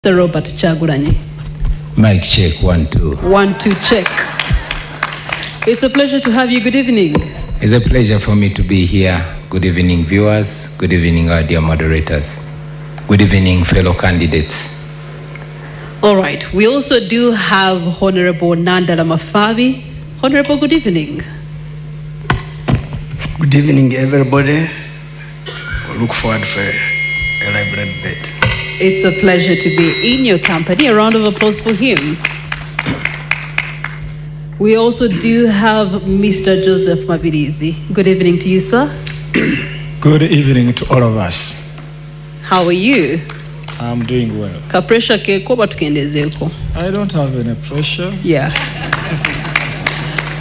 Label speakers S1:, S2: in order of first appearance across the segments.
S1: Mr. Robert Kyagulanyi.
S2: Mic check, 1, 2.
S1: 1, 2, check. It's a pleasure to have you. Good evening.
S2: It's a pleasure for me to be here. Good evening, viewers. Good evening, our dear moderators. Good evening, fellow candidates.
S1: All right. We also do have Honorable Nandala Mafabi. Honorable, good evening.
S3: Good evening, everybody. We look forward for a lively debate.
S1: It's a pleasure to be in your company. A round of applause for him. We also do have Mr. Joseph Mabirizi. Good evening to you, sir.
S4: Good evening to all of us.
S1: How are you?
S4: I'm doing well.
S1: Ka pressure keko batukendezeko.
S4: I don't have any pressure.
S1: Yeah.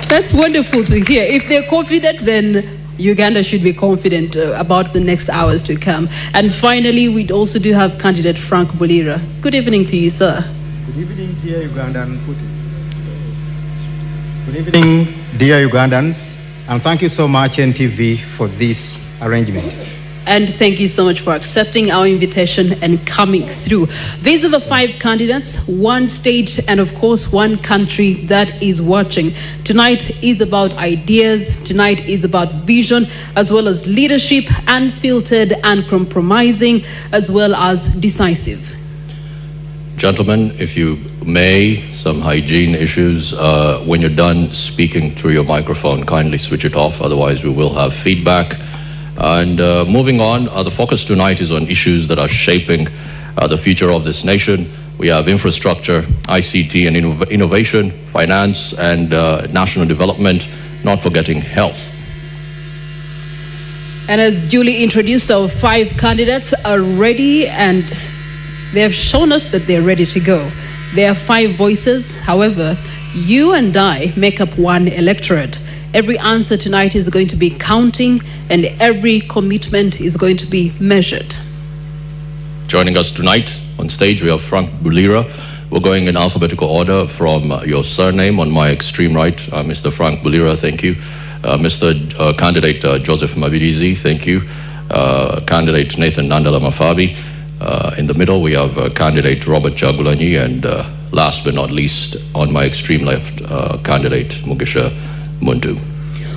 S1: That's wonderful to hear. If they're confident, then Uganda should be confident about the next hours to come. And finally, we also do have candidate Frank Bulira. Good evening to you, sir.
S5: Good evening, dear Ugandan. Good evening, dear Ugandans, and thank you so much, NTV, for this arrangement.
S1: And thank you so much for accepting our invitation and coming through. These are the 5 candidates, one state, and of course, one country that is watching. Tonight is about ideas. Tonight is about vision, as well as leadership, unfiltered, uncompromising, as well as decisive.
S6: Gentlemen, if you may, some hygiene issues. When you're done speaking through your microphone, kindly switch it off. Otherwise, we will have feedback. And moving on, the focus tonight is on issues that are shaping the future of this nation. We have infrastructure, ICT and innovation, finance and national development, not forgetting health.
S1: And as duly introduced, our 5 candidates are ready, and they have shown us that they're ready to go. There are 5 voices. However, you and I make up one electorate. Every answer tonight is going to be counting, and every commitment is going to be measured.
S6: Joining us tonight on stage, we have Frank Bulira. We're going in alphabetical order from your surname. On my extreme right, Mr. Frank Bulira, thank you. Mr. Candidate Joseph Mabirizi, thank you. Candidate Nathan Nandala Mafabi. In the middle, we have candidate Robert Kyagulanyi, and last but not least, on my extreme left, candidate Mugisha Muntu.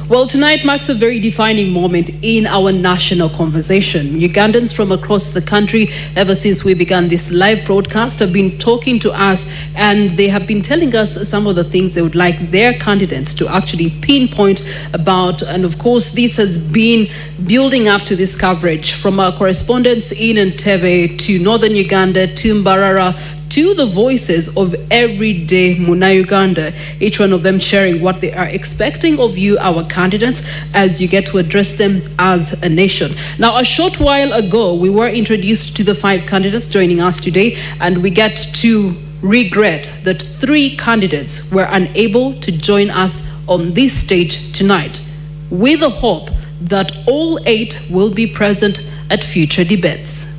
S1: Well, tonight marks a very defining moment in our national conversation. Ugandans from across the country, ever since we began this live broadcast, have been talking to us, and they have been telling us some of the things they would like their candidates to actually pinpoint about. And of course, this has been building up to this coverage from our correspondents in Entebbe to northern Uganda to Mbarara, to the voices of everyday Muna Uganda, each one of them sharing what they are expecting of you, our candidates, as you get to address them as a nation. Now, a short while ago, we were introduced to the 5 candidates joining us today, and we get to regret that 3 candidates were unable to join us on this stage tonight, with the hope that all 8 will be present at future debates.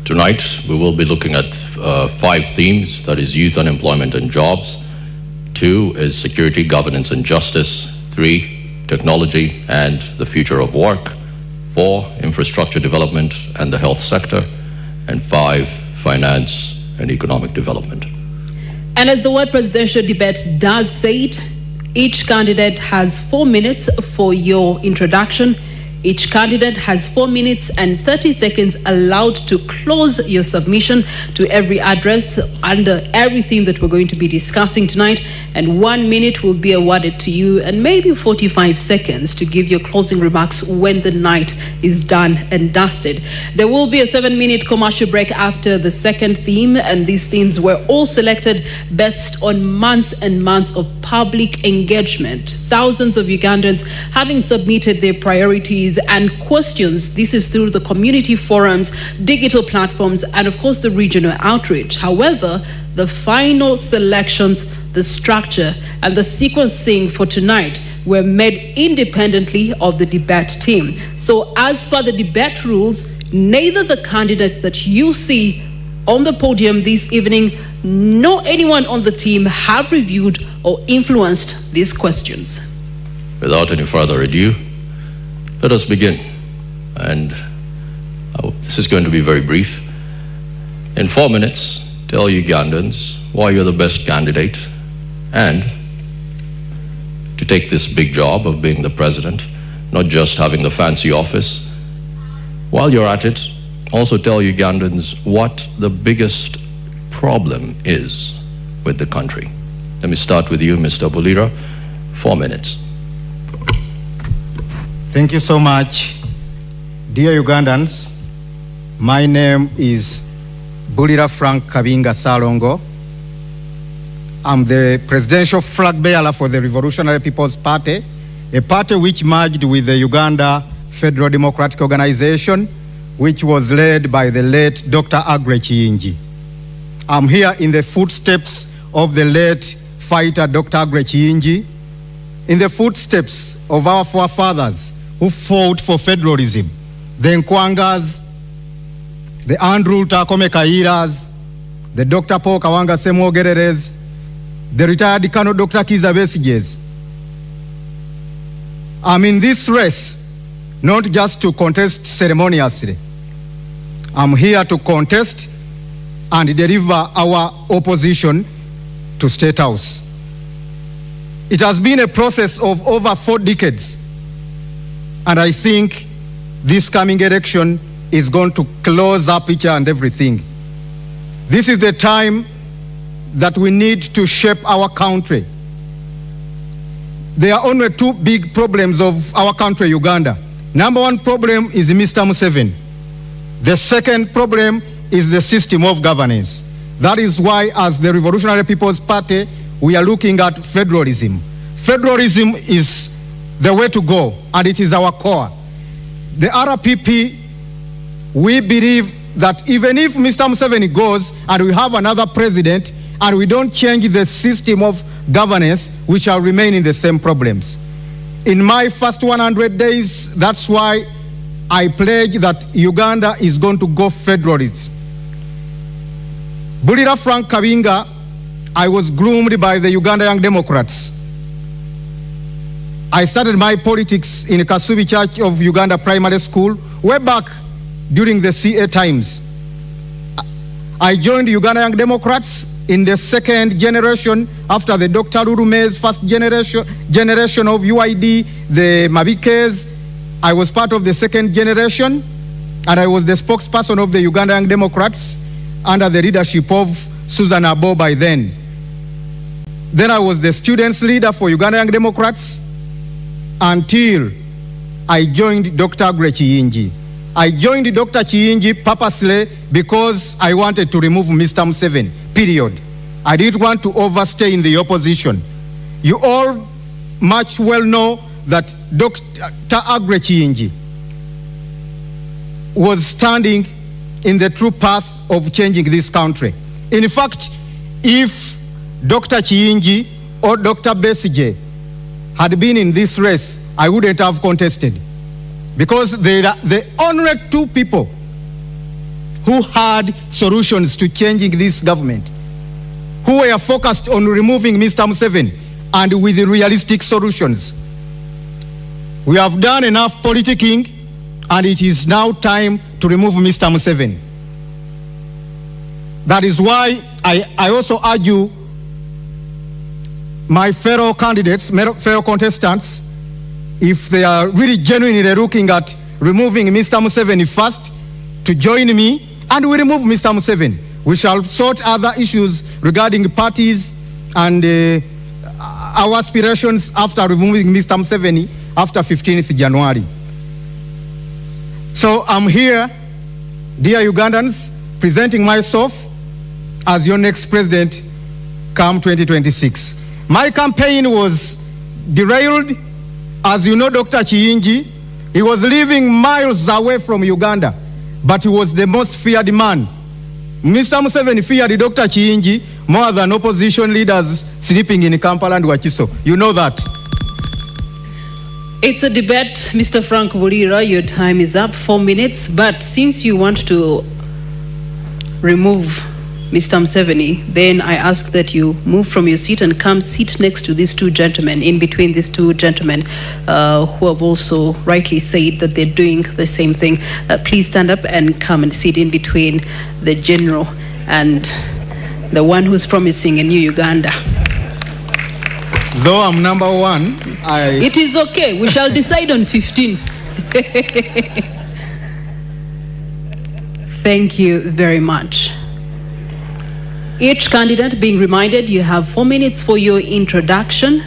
S6: Tonight, we will be looking at 5 themes, that is youth unemployment and jobs. 2 is security, governance and justice. 3, technology and the future of work. 4, infrastructure development and the health sector. And 5, finance and economic development.
S1: And as the word presidential debate does say it, each candidate has 4 minutes for your introduction. Each candidate has 4 minutes and 30 seconds allowed to close your submission to every address under everything that we're going to be discussing tonight. And 1 minute will be awarded to you, and maybe 45 seconds to give your closing remarks when the night is done and dusted. There will be a 7-minute commercial break after the second theme, and these themes were all selected based on months and months of public engagement. Thousands of Ugandans having submitted their priorities and questions. This is through the community forums, digital platforms, and of course the regional outreach. However, the final selections, the structure, and the sequencing for tonight were made independently of the debate team. So as per the debate rules, neither the candidate that you see on the podium this evening nor anyone on the team have reviewed or influenced these questions.
S6: Without any further ado, let us begin. And this is going to be very brief. In 4 minutes, tell Ugandans why you're the best candidate and to take this big job of being the president, not just having the fancy office. While you're at it, also tell Ugandans what the biggest problem is with the country. Let me start with you, Mr. Bulira. 4 minutes.
S5: Thank you so much. Dear Ugandans, my name is Bulira Frank Kabinga Salongo. I'm the presidential flag bearer for the Revolutionary People's Party, a party which merged with the Uganda Federal Democratic Organization, which was led by the late Dr. Aggrey Kiyingi. I'm here in the footsteps of the late fighter Dr. Aggrey Kiyingi, in the footsteps of our forefathers who fought for federalism, the Nkwangas, the Andrew Takome Kairas, the Dr. Paul Kawanga Semogereres, the retired Colonel Dr. Kiza Besiges. I'm in this race not just to contest ceremoniously. I'm here to contest and deliver our opposition to State House. It has been a process of over 4 decades, and I think this coming election is going to close up each and everything. This is the time that we need to shape our country. There are only 2 big problems of our country, Uganda. Number 1 problem is Mr. Museveni. The second problem is the system of governance. That is why, as the Revolutionary People's Party, we are looking at federalism. Federalism is the way to go, and it is our core. The RPP, we believe that even if Mr. Museveni goes and we have another president and we don't change the system of governance, we shall remain in the same problems. In my first 100 days, that's why I pledge that Uganda is going to go federalist. Bulira Frank Kabinga, I was groomed by the Uganda Young Democrats. I started my politics in Kasubi Church of Uganda Primary School way back during the CA times. I joined Uganda Young Democrats in the second generation after the Dr. Lurume's first generation of UID, the Mabikes. I was part of the second generation, and I was the spokesperson of the Uganda Young Democrats under the leadership of Susan Abo by then. Then I was the students leader for Uganda Young Democrats until I joined Dr. Aggrey Kiyingi. I joined Dr. Kiyingi purposely because I wanted to remove Mr. Museveni, period. I didn't want to overstay in the opposition. You all much well know that Dr. Aggrey Kiyingi was standing in the true path of changing this country. In fact, if Dr. Kiyingi or Dr. Besigye had been in this race, I wouldn't have contested, because they are the only 2 people who had solutions to changing this government, who were focused on removing Mr. Museveni and with realistic solutions. We have done enough politicking, and it is now time to remove Mr. Museveni. That is why I also argue my fellow candidates, fellow contestants, if they are really genuinely looking at removing Mr. Museveni first, to join me, and we remove Mr. Museveni. We shall sort other issues regarding parties and our aspirations after removing Mr. Museveni after 15th January. So I'm here, dear Ugandans, presenting myself as your next president come 2026. My campaign was derailed. As you know, Dr. Kiyingi, he was living miles away from Uganda, but he was the most feared man. Mr. Museveni feared Dr. Kiyingi more than opposition leaders sleeping in Kampala and Wakiso. You know that.
S1: It's a debate, Mr. Frank Bulira. Your time is up, 4 minutes. But since you want to remove Mr. Museveni, then I ask that you move from your seat and come sit next to these 2 gentlemen, in between these 2 gentlemen who have also rightly said that they're doing the same thing. Please stand up and come and sit in between the general and the one who's promising a new Uganda.
S5: Though I'm number one,
S1: It is okay. We shall decide on 15th. Thank you very much. Each candidate being reminded you have 4 minutes for your introduction.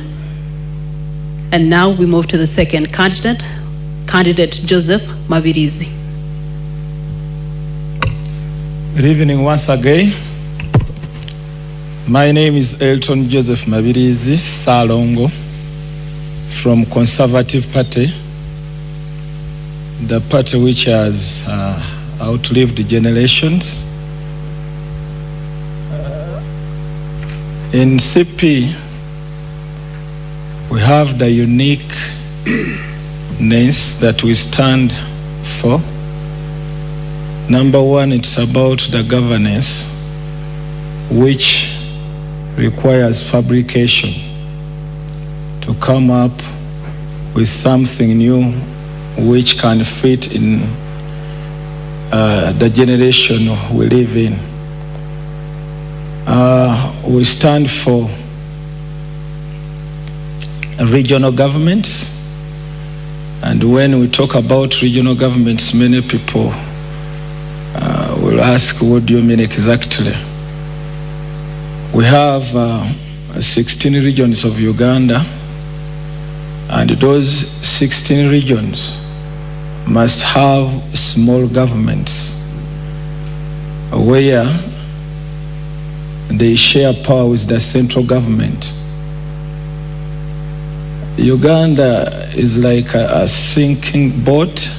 S1: And now we move to the second candidate, Candidate Joseph Mabirizi.
S4: Good evening once again. My name is Elton Joseph Mabirizi Salongo from Conservative Party, the party which has outlived generations. In CP, we have the uniqueness that we stand for. Number one, it's about the governance, which requires fabrication to come up with something new which can fit in the generation we live in. We stand for regional governments, and when we talk about regional governments, many people will ask, what do you mean exactly? We have 16 regions of Uganda, and those 16 regions must have small governments where they share power with the central government. Uganda is like a sinking boat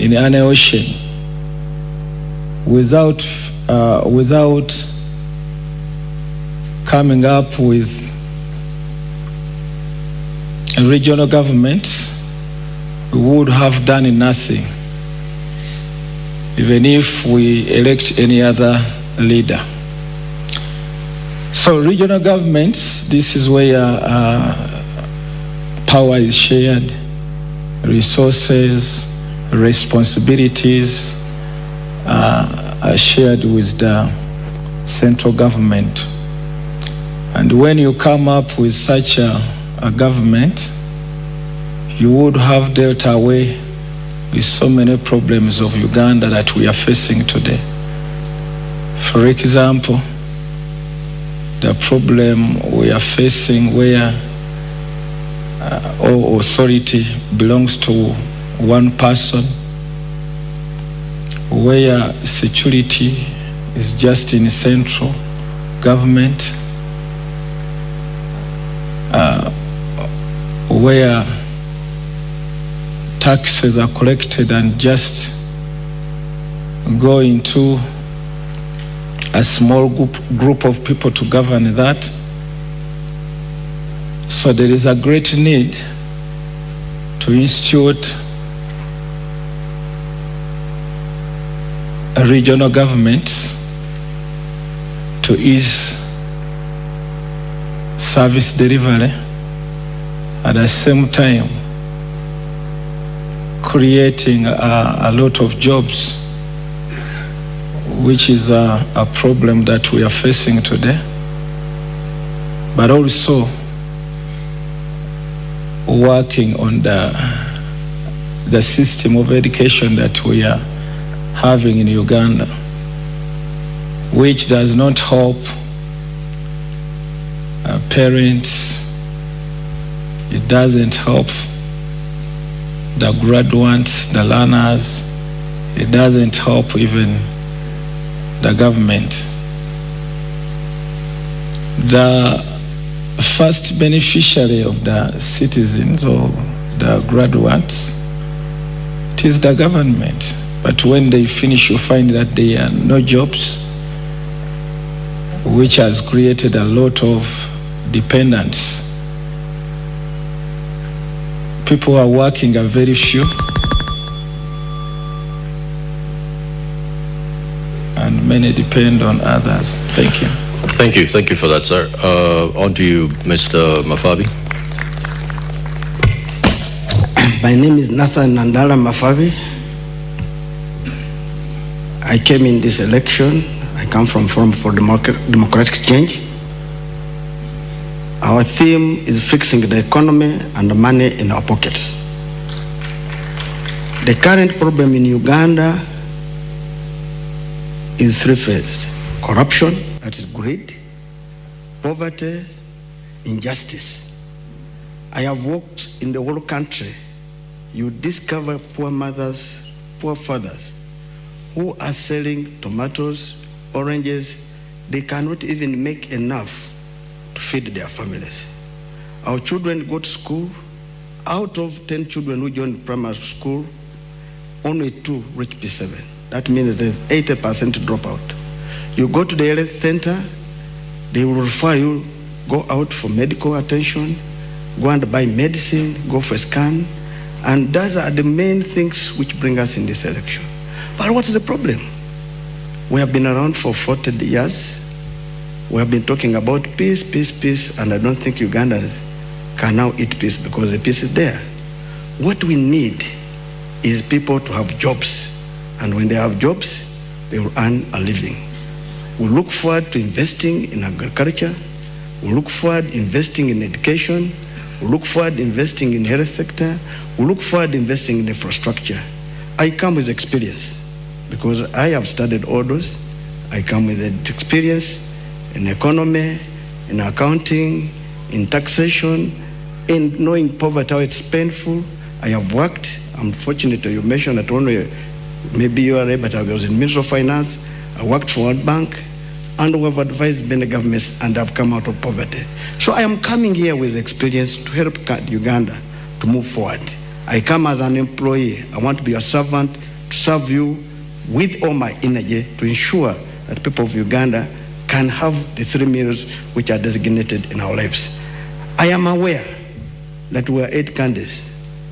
S4: in an ocean. Without coming up with regional governments, we would have done nothing, even if we elect any other leader. So regional governments, this is where power is shared, resources, responsibilities are shared with the central government. And when you come up with such a government, you would have dealt away with so many problems of Uganda that we are facing today. For example, the problem we are facing where all authority belongs to one person, where security is just in central government, where taxes are collected and just go into a small group of people to govern that. So there is a great need to institute a regional governments to ease service delivery, at the same time creating a lot of jobs, which is a problem that we are facing today, but also working on the system of education that we are having in Uganda, which does not help parents, it doesn't help the graduates, the learners, it doesn't help even the government. The first beneficiary of the citizens or the graduates, it is the government. But when they finish, you find that there are no jobs, which has created a lot of dependence. People who are working are very few, and many depend on others. Thank you.
S6: Thank you for that, sir. On to you, Mr. Mafabi.
S3: My name is Nathan Nandala Mafabi. I came in this election. I come from Forum for Democratic Change. Our theme is fixing the economy and the money in our pockets. The current problem in Uganda is three-phased: corruption, that is greed, poverty, injustice. I have walked in the whole country. You discover poor mothers, poor fathers, who are selling tomatoes, oranges. They cannot even make enough to feed their families. Our children go to school. Out of 10 children who join primary school, only 2 reach P7. That means there's 80% dropout. You go to the health center, they will refer you, go out for medical attention, go and buy medicine, go for a scan, and those are the main things which bring us in this election. But what's the problem? We have been around for 40 years. We have been talking about peace, peace, peace, and I don't think Ugandans can now eat peace because the peace is there. What we need is people to have jobs, and when they have jobs, they will earn a living. We look forward to investing in agriculture. We look forward to investing in education. We look forward to investing in health sector. We look forward to investing in infrastructure. I come with experience because I have studied all those. I come with experience in economy, in accounting, in taxation, in knowing poverty, how it's painful. I have worked. I'm fortunate you mentioned that only maybe you are, but I was in Ministry of Finance. I worked for World Bank, and we have advised many governments, and I've come out of poverty. So I am coming here with experience to help Uganda to move forward. I come as an employee. I want to be a servant, to serve you with all my energy to ensure that people of Uganda can have the 3 meals which are designated in our lives. I am aware that we are 8 candidates,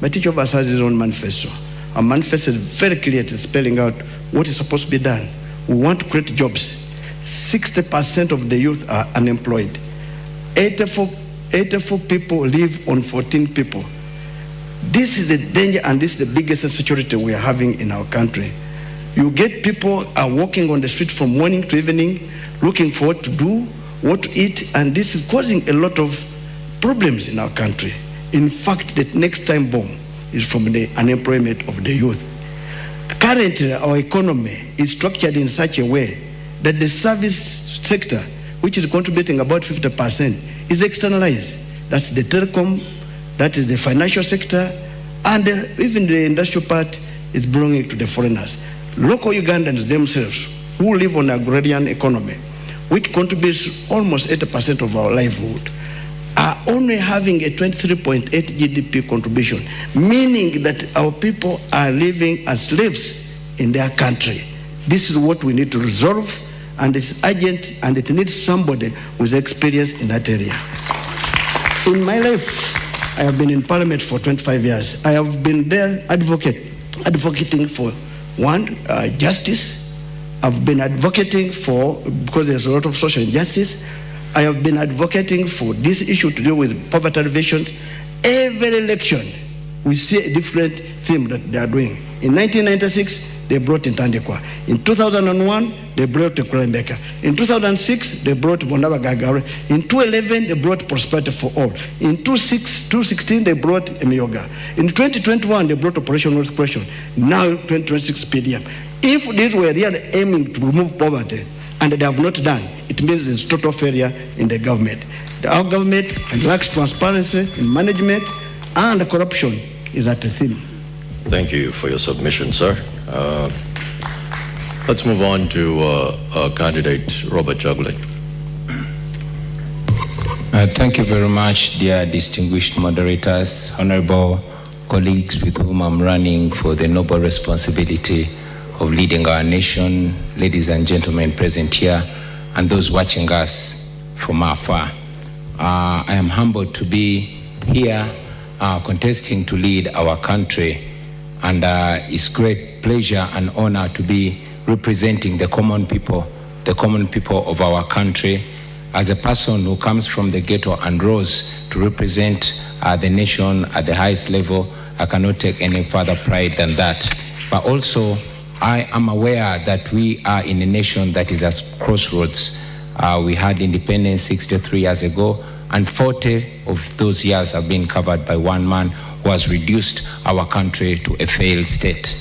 S3: but each of us has his own manifesto. Our manifesto is very clear, it is spelling out what is supposed to be done. We want to create jobs. 60% of the youth are unemployed. 84 people live on 14 people. This is the danger, and this is the biggest insecurity we are having in our country. You get people are walking on the street from morning to evening, looking for what to do, what to eat, and this is causing a lot of problems in our country. In fact, the next time bomb is from the unemployment of the youth. Currently, our economy is structured in such a way that the service sector, which is contributing about 50%, is externalized. That's the telecom, that is the financial sector, and even the industrial part is belonging to the foreigners. Local Ugandans themselves, who live on agrarian economy, which contributes almost 80% of our livelihood, are only having a 23.8 GDP contribution, meaning that our people are living as slaves in their country. This is what we need to resolve, and it's urgent, and it needs somebody with experience in that area. In my life, I have been in Parliament for 25 years. I have been there advocating for justice. I've been advocating for, because there's a lot of social injustice, I have been advocating for this issue to do with poverty alleviations. Every election, we see a different theme that they are doing. In 1996, they brought in Tandikwa. In 2001, they brought Kulembeka. In 2006, they brought Bondaba Gagare. In 2011, they brought Prosperity for All. In 2016, they brought Emioga. In 2021, they brought Operation World Question. Now, 2026 PDM. If these were really aiming to remove poverty, and they have not done, it means there's total failure in the government. Our government lacks transparency in management, and the corruption is at the theme.
S6: Thank you for your submission, sir. Let's move on to candidate Robert Juggling.
S2: Thank you very much, dear distinguished moderators, honorable colleagues with whom I'm running for the noble responsibility of leading our nation, ladies and gentlemen present here, and those watching us from afar. I am humbled to be here contesting to lead our country, and it's great pleasure and honor to be representing the common people of our country. As a person who comes from the ghetto and rose to represent the nation at the highest level, I cannot take any further pride than that. But also, I am aware that we are in a nation that is at crossroads. We had independence 63 years ago, and 40 of those years have been covered by one man who has reduced our country to a failed state.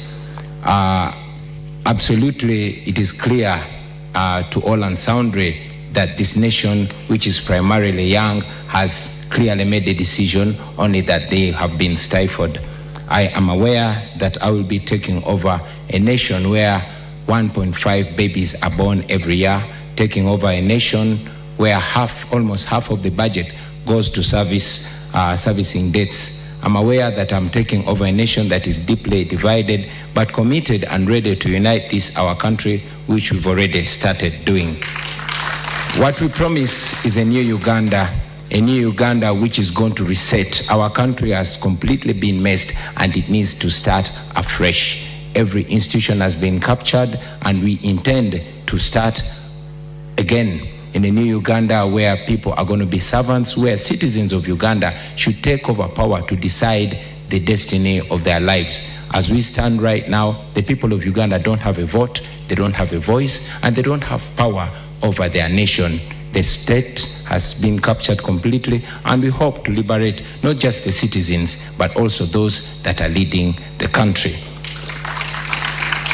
S2: Absolutely, it is clear to all and sundry that this nation, which is primarily young, has clearly made a decision, only that they have been stifled. I am aware that I will be taking over a nation where 1.5 babies are born every year, taking over a nation where almost half of the budget goes to servicing debts. I'm aware that I'm taking over a nation that is deeply divided, but committed and ready to unite our country, which we've already started doing. What we promise is a new Uganda which is going to reset. Our country has completely been messed, and it needs to start afresh. Every institution has been captured, and we intend to start again in a new Uganda where people are going to be servants, where citizens of Uganda should take over power to decide the destiny of their lives. As we stand right now, the people of Uganda don't have a vote, they don't have a voice, and they don't have power over their nation. The state has been captured completely, and we hope to liberate not just the citizens, but also those that are leading the country.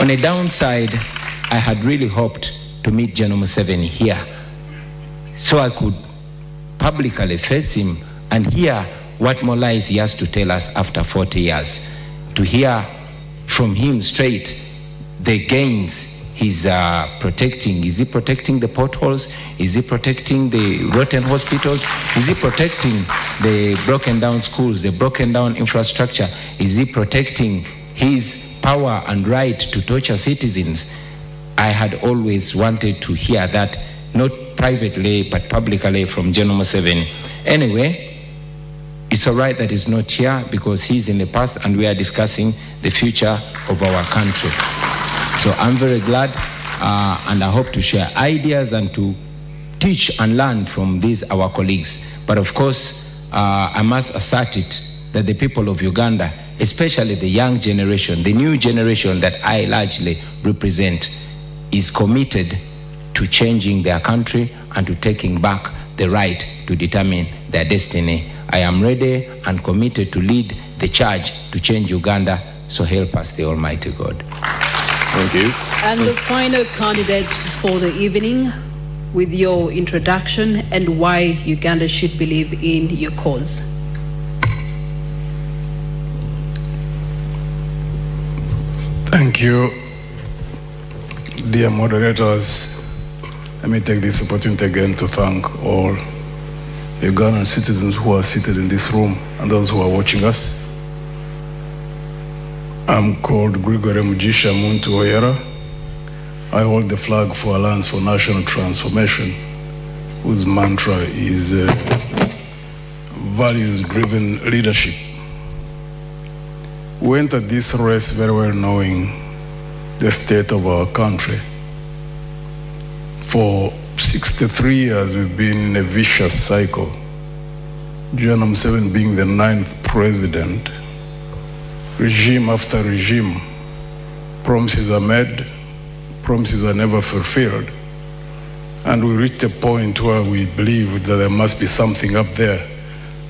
S2: On a downside, I had really hoped to meet General Museveni here, so I could publicly face him and hear what more lies he has to tell us after 40 years. To hear from him straight the gains he's protecting. Is he protecting the potholes? Is he protecting the rotten hospitals? Is he protecting the broken down schools, the broken down infrastructure? Is he protecting his power and right to torture citizens? I had always wanted to hear that, not privately, but publicly from General Museveni. Anyway, it's all right that he's not here, because he's in the past and we are discussing the future of our country. So I'm very glad, and I hope to share ideas and to teach and learn from our colleagues. But of course, I must assert it that the people of Uganda, especially the young generation, the new generation that I largely represent, is committed to changing their country and to taking back the right to determine their destiny. I am ready and committed to lead the charge to change Uganda, so help us the Almighty God.
S6: Thank you.
S1: And the final candidate for the evening, with your introduction and why Uganda should believe in your cause.
S7: Thank you, dear moderators. Let me take this opportunity again to thank all the Ugandan citizens who are seated in this room and those who are watching us. I'm called Gregory Mugisha Muntu Oyera. I hold the flag for Alliance for National Transformation, whose mantra is values-driven leadership. We entered this race very well knowing the state of our country. For 63 years, we've been in a vicious cycle. General Museveni being the 9th president, regime after regime, promises are made, promises are never fulfilled. And we reached a point where we believe that there must be something up there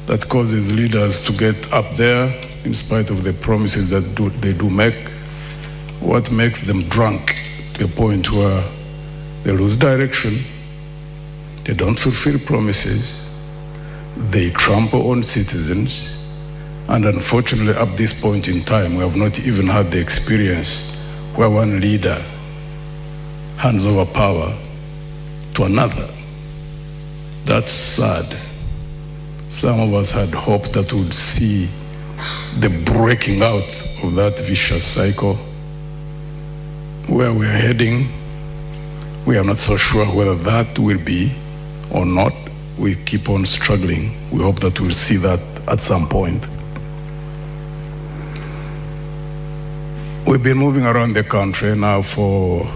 S7: that causes leaders to get up there in spite of the promises that they do make. What makes them drunk to a point where they lose direction, they don't fulfill promises, they trample on citizens, and unfortunately, at this point in time, we have not even had the experience where one leader hands over power to another. That's sad. Some of us had hoped that we would see the breaking out of that vicious cycle. Where we are heading, we are not so sure whether that will be or not. We keep on struggling. We hope that we'll see that at some point. We've been moving around the country now for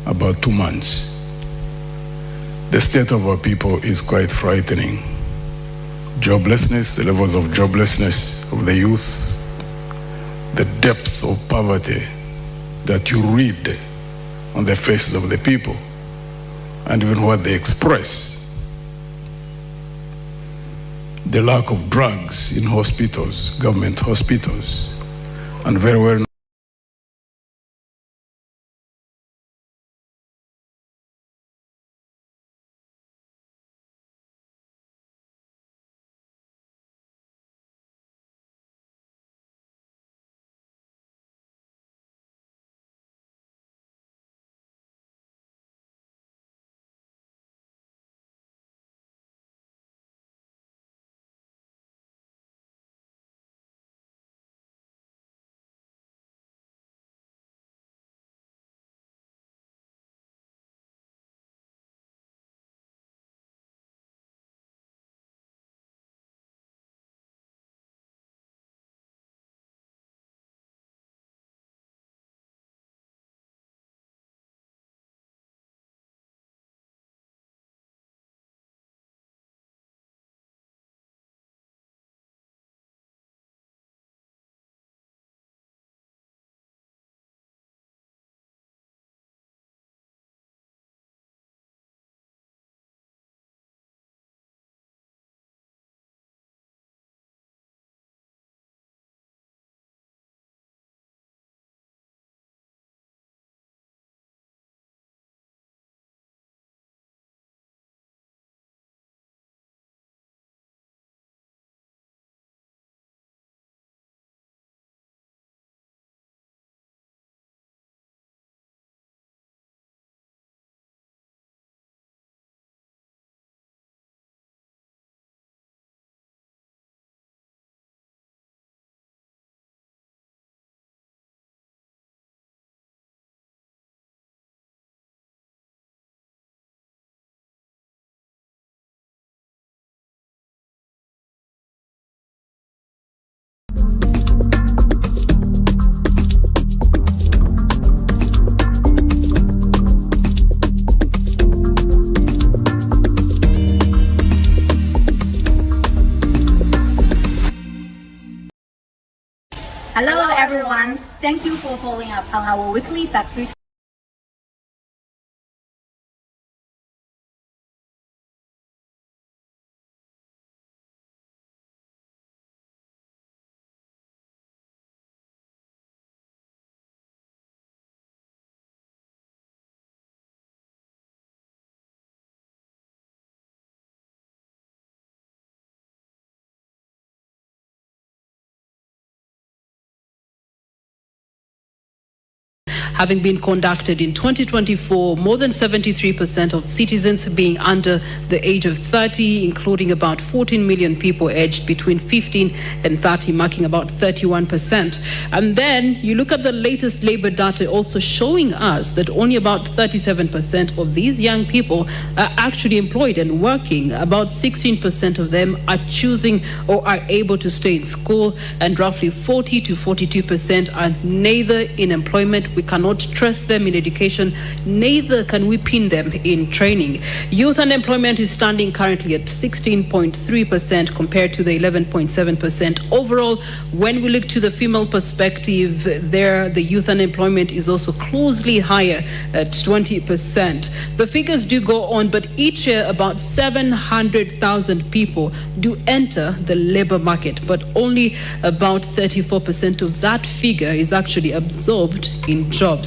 S7: about 2 months. The state of our people is quite frightening. Joblessness, the levels of joblessness of the youth, the depth of poverty that you read on the faces of the people and even what they express. The lack of drugs in hospitals, government hospitals, and very well
S8: Hello everyone, thank you for following up on our weekly factory.
S1: Having been conducted in 2024, more than 73% of citizens being under the age of 30, including about 14 million people aged between 15 and 30, marking about 31%. And then you look at the latest labor data also showing us that only about 37% of these young people are actually employed and working. About 16% of them are choosing or are able to stay in school, and roughly 40 to 42% are neither in employment. We cannot trust them in education, neither can we pin them in training. Youth unemployment is standing currently at 16.3% compared to the 11.7% overall. When we look to the female perspective, there the youth unemployment is also closely higher at 20%. The figures do go on, but each year about 700,000 people do enter the labor market, but only about 34% of that figure is actually absorbed in jobs.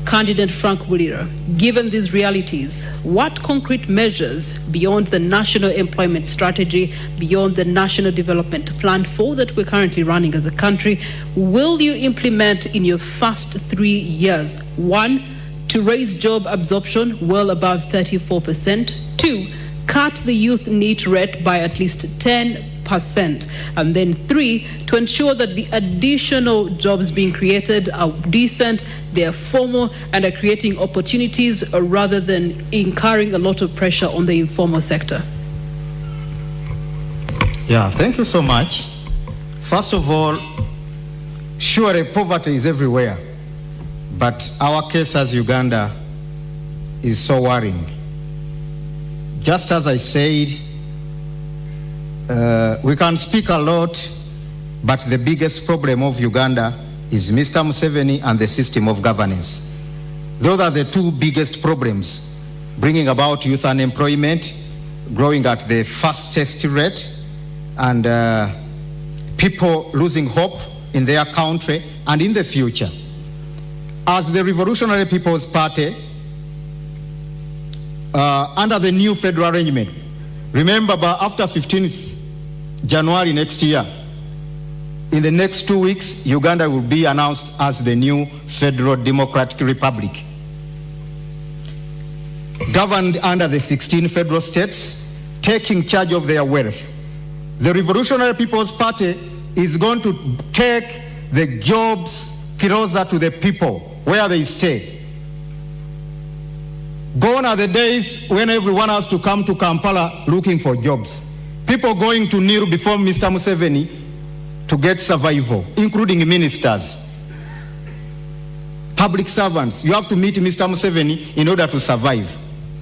S1: Candidate Frank Bulira, given these realities, what concrete measures beyond the national employment strategy, beyond the national development plan 4 that we're currently running as a country, will you implement in your first 3 years? 1, to raise job absorption well above 34%. 2, cut the youth NEET rate by at least 10%. And then 3, to ensure that the additional jobs being created are decent, they are formal, and are creating opportunities rather than incurring a lot of pressure on the informal sector.
S5: Yeah, thank you so much. First of all, surely poverty is everywhere, but our case as Uganda is so worrying. Just as I said, we can speak a lot, but the biggest problem of Uganda is Mr. Museveni and the system of governance. Those are the two biggest problems, bringing about youth unemployment, growing at the fastest rate, and people losing hope in their country and in the future. As the Revolutionary People's Party, under the new federal arrangement, remember, after 15th January next year, in the next 2 weeks, Uganda will be announced as the new Federal Democratic Republic, governed under the 16 federal states, taking charge of their wealth. The Revolutionary People's Party is going to take the jobs closer to the people, where they stay. Gone are the days when everyone has to come to Kampala looking for jobs. People going to kneel before Mr. Museveni to get survival, including ministers, public servants. You have to meet Mr. Museveni in order to survive,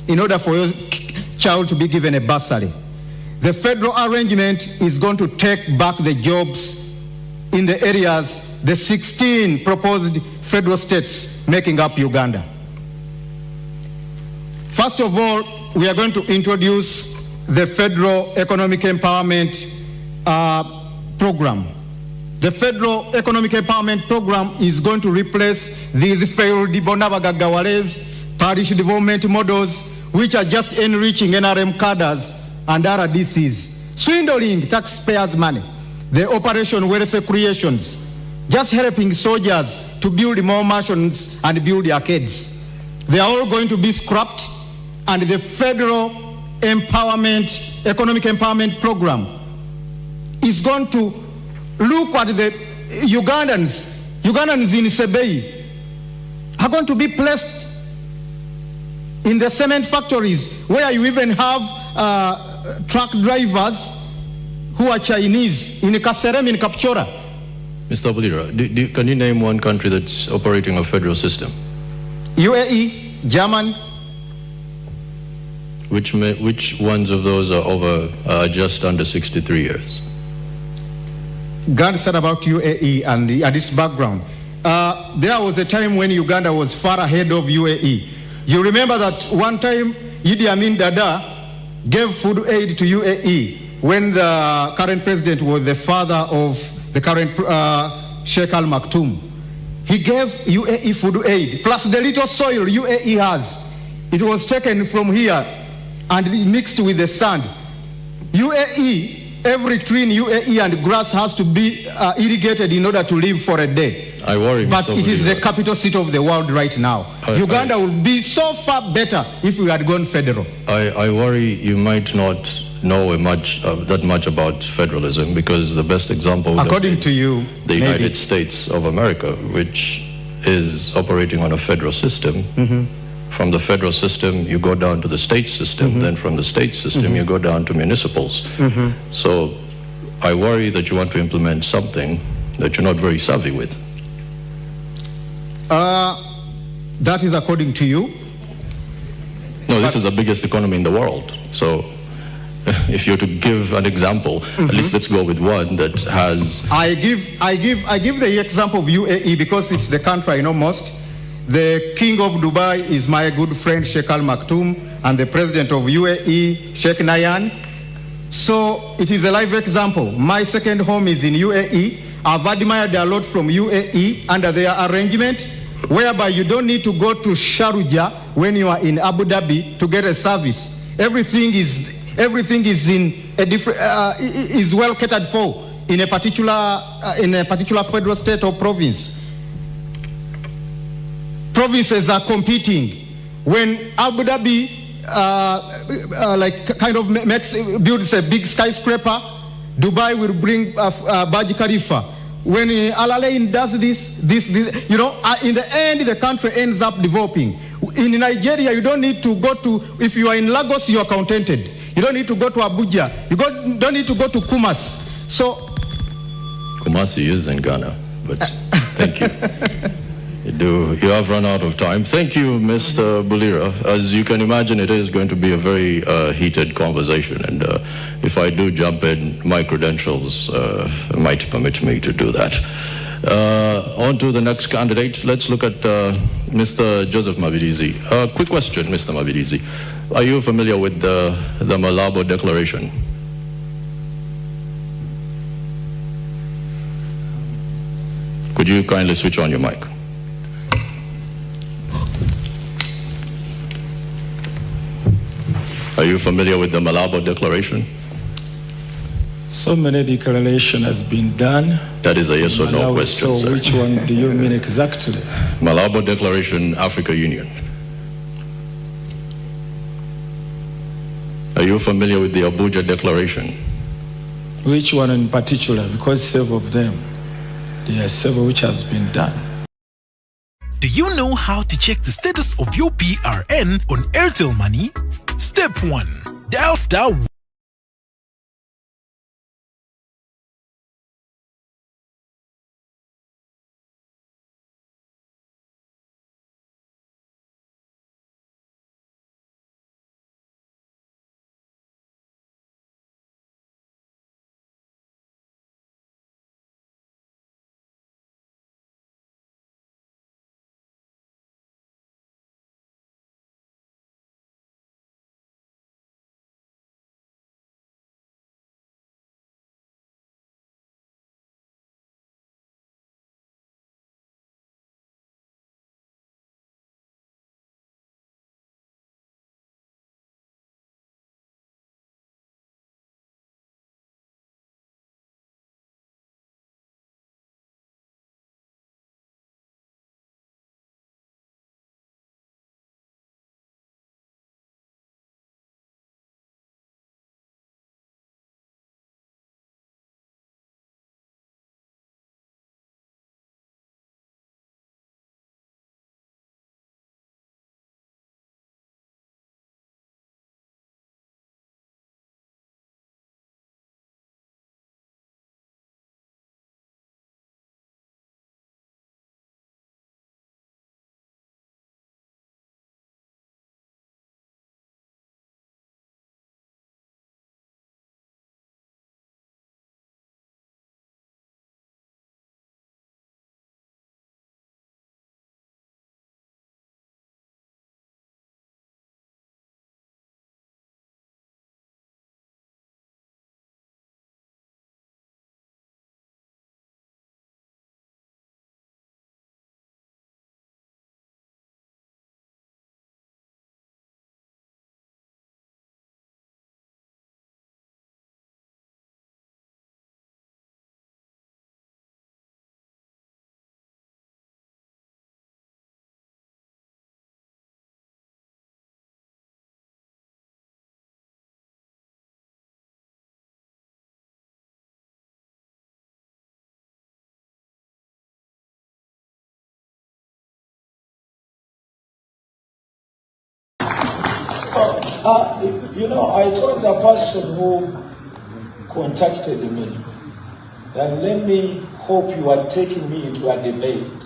S5: in order for your child to be given a bursary. The federal arrangement is going to take back the jobs in the areas, the 16 proposed federal states making up Uganda. First of all, we are going to introduce the Federal Economic Empowerment Program. The Federal Economic Empowerment Program is going to replace these failed Bonabagagawales, parish development models, which are just enriching NRM cadres and RDCs, swindling taxpayers' money, the Operation Welfare Creations, just helping soldiers to build more mansions and build arcades. They are all going to be scrapped, and the Federal Empowerment, Economic Empowerment Program is going to look at the Ugandans in Sebei are going to be placed in the cement factories, where you even have truck drivers who are Chinese, in Kaserem, in Kapchora.
S6: Mr. Bulira, can you name one country that's operating a federal system?
S5: UAE, German.
S6: Which ones of those are over just under 63 years?
S5: God said about UAE and its background. There was a time when Uganda was far ahead of UAE. You remember that one time Idi Amin Dada gave food aid to UAE when the current president was the father of the current Sheikh Al Maktoum. He gave UAE food aid, plus the little soil UAE has. It was taken from here and mixed with the sand. UAE, every tree in UAE and grass has to be irrigated in order to live for a day.
S6: I worry,
S5: but it is the capital city of the world right now. Uganda would be so far better if we had gone federal.
S6: I worry you might not know that much about federalism, because the best example,
S5: according to you,
S6: the United States of America, which is operating on a federal system. From the federal system, you go down to the state system. Then from the state system, you go down to municipals. So I worry that you want to implement something that you're not very savvy with.
S5: That is according to you.
S6: No, this is the biggest economy in the world. So if you're to give an example, at least let's go with one that has...
S5: I give the example of UAE because it's the country I know most. The king of Dubai is my good friend Sheikh Al Maktoum, and the president of UAE, Sheikh Nayan. So it is a live example. My second home is in UAE. I've admired a lot from UAE under their arrangement, whereby you don't need to go to Sharjah when you are in Abu Dhabi to get a service. Everything is in a different is well catered for in a particular federal state or province. Provinces are competing. When Abu Dhabi builds a big skyscraper, Dubai will bring Burj Khalifa. When Al Alain does this, in the end, the country ends up developing. In Nigeria, you don't need to go to, if you are in Lagos, you are contented. You don't need to go to Abuja. You don't need to go to Kumasi. So,
S6: Kumasi is in Ghana, but thank you. You have run out of time. Thank you, Mr. Bulira. As you can imagine, it is going to be a very heated conversation, and if I do jump in, my credentials might permit me to do that. On to the next candidate. Let's look at Mr. Joseph Mavidizi. Quick question, Mr. Mavidizi. Are you familiar with the Malabo Declaration? Could you kindly switch on your mic? Are you familiar with the Malabo Declaration?
S4: So many declarations has been done.
S6: That is a yes or no question,
S4: so
S6: sir.
S4: Which one do you mean exactly?
S6: Malabo Declaration, Africa Union. Are you familiar with the Abuja Declaration?
S4: Which one in particular? Because several of them, there are several which has been done.
S9: Do you know how to check the status of your PRN on Airtel Money? Step 1. Dial star.
S4: So, I told the person who contacted me that let me hope you are taking me into a debate,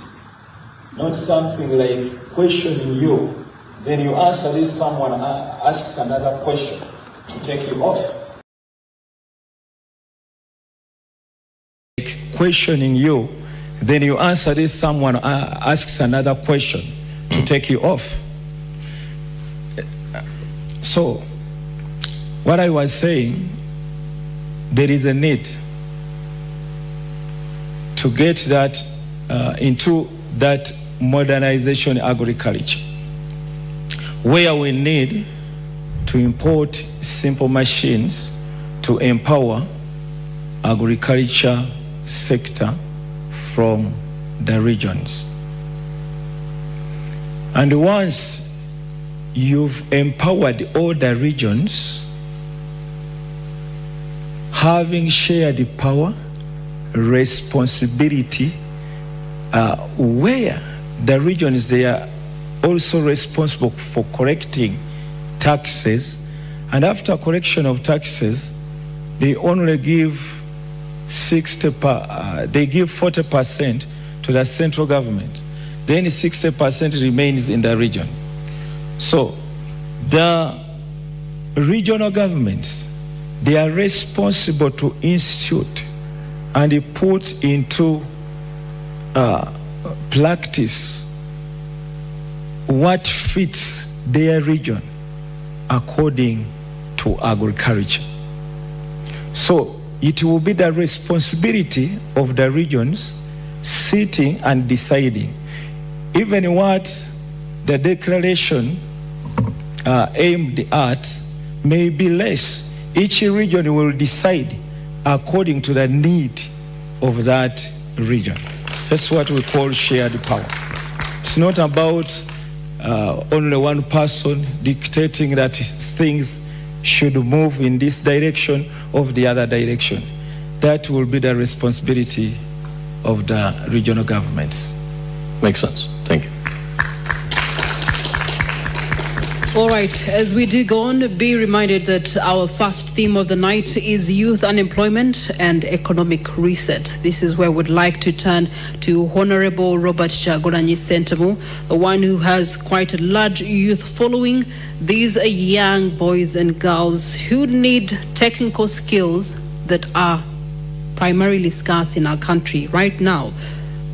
S4: not something like questioning you, then you answer this, someone asks another question to take you off. Questioning you, then you answer this, someone asks another question to take you off. So, what I was saying, there is a need to get that into that modernization agriculture, where we need to import simple machines to empower agriculture sector from the regions. And once you've empowered all the regions, having shared the power, responsibility, where the regions, they are also responsible for collecting taxes, and after collection of taxes, they only give 40% to the central government. Then 60% remains in the region. So the regional governments, they are responsible to institute and put into practice what fits their region according to agriculture. So it will be the responsibility of the regions sitting and deciding. Even what the declaration aimed at may be less. Each region will decide according to the need of that region. That's what we call shared power. It's not about only one person dictating that things should move in this direction or the other direction. That will be the responsibility of the regional governments.
S6: Makes sense. Thank you.
S1: All right, as we dig on, be reminded that our first theme of the night is youth unemployment and economic reset. This is where we'd like to turn to Honorable Robert Chagoranyi Sentamu, one who has quite a large youth following. These are young boys and girls who need technical skills that are primarily scarce in our country right now.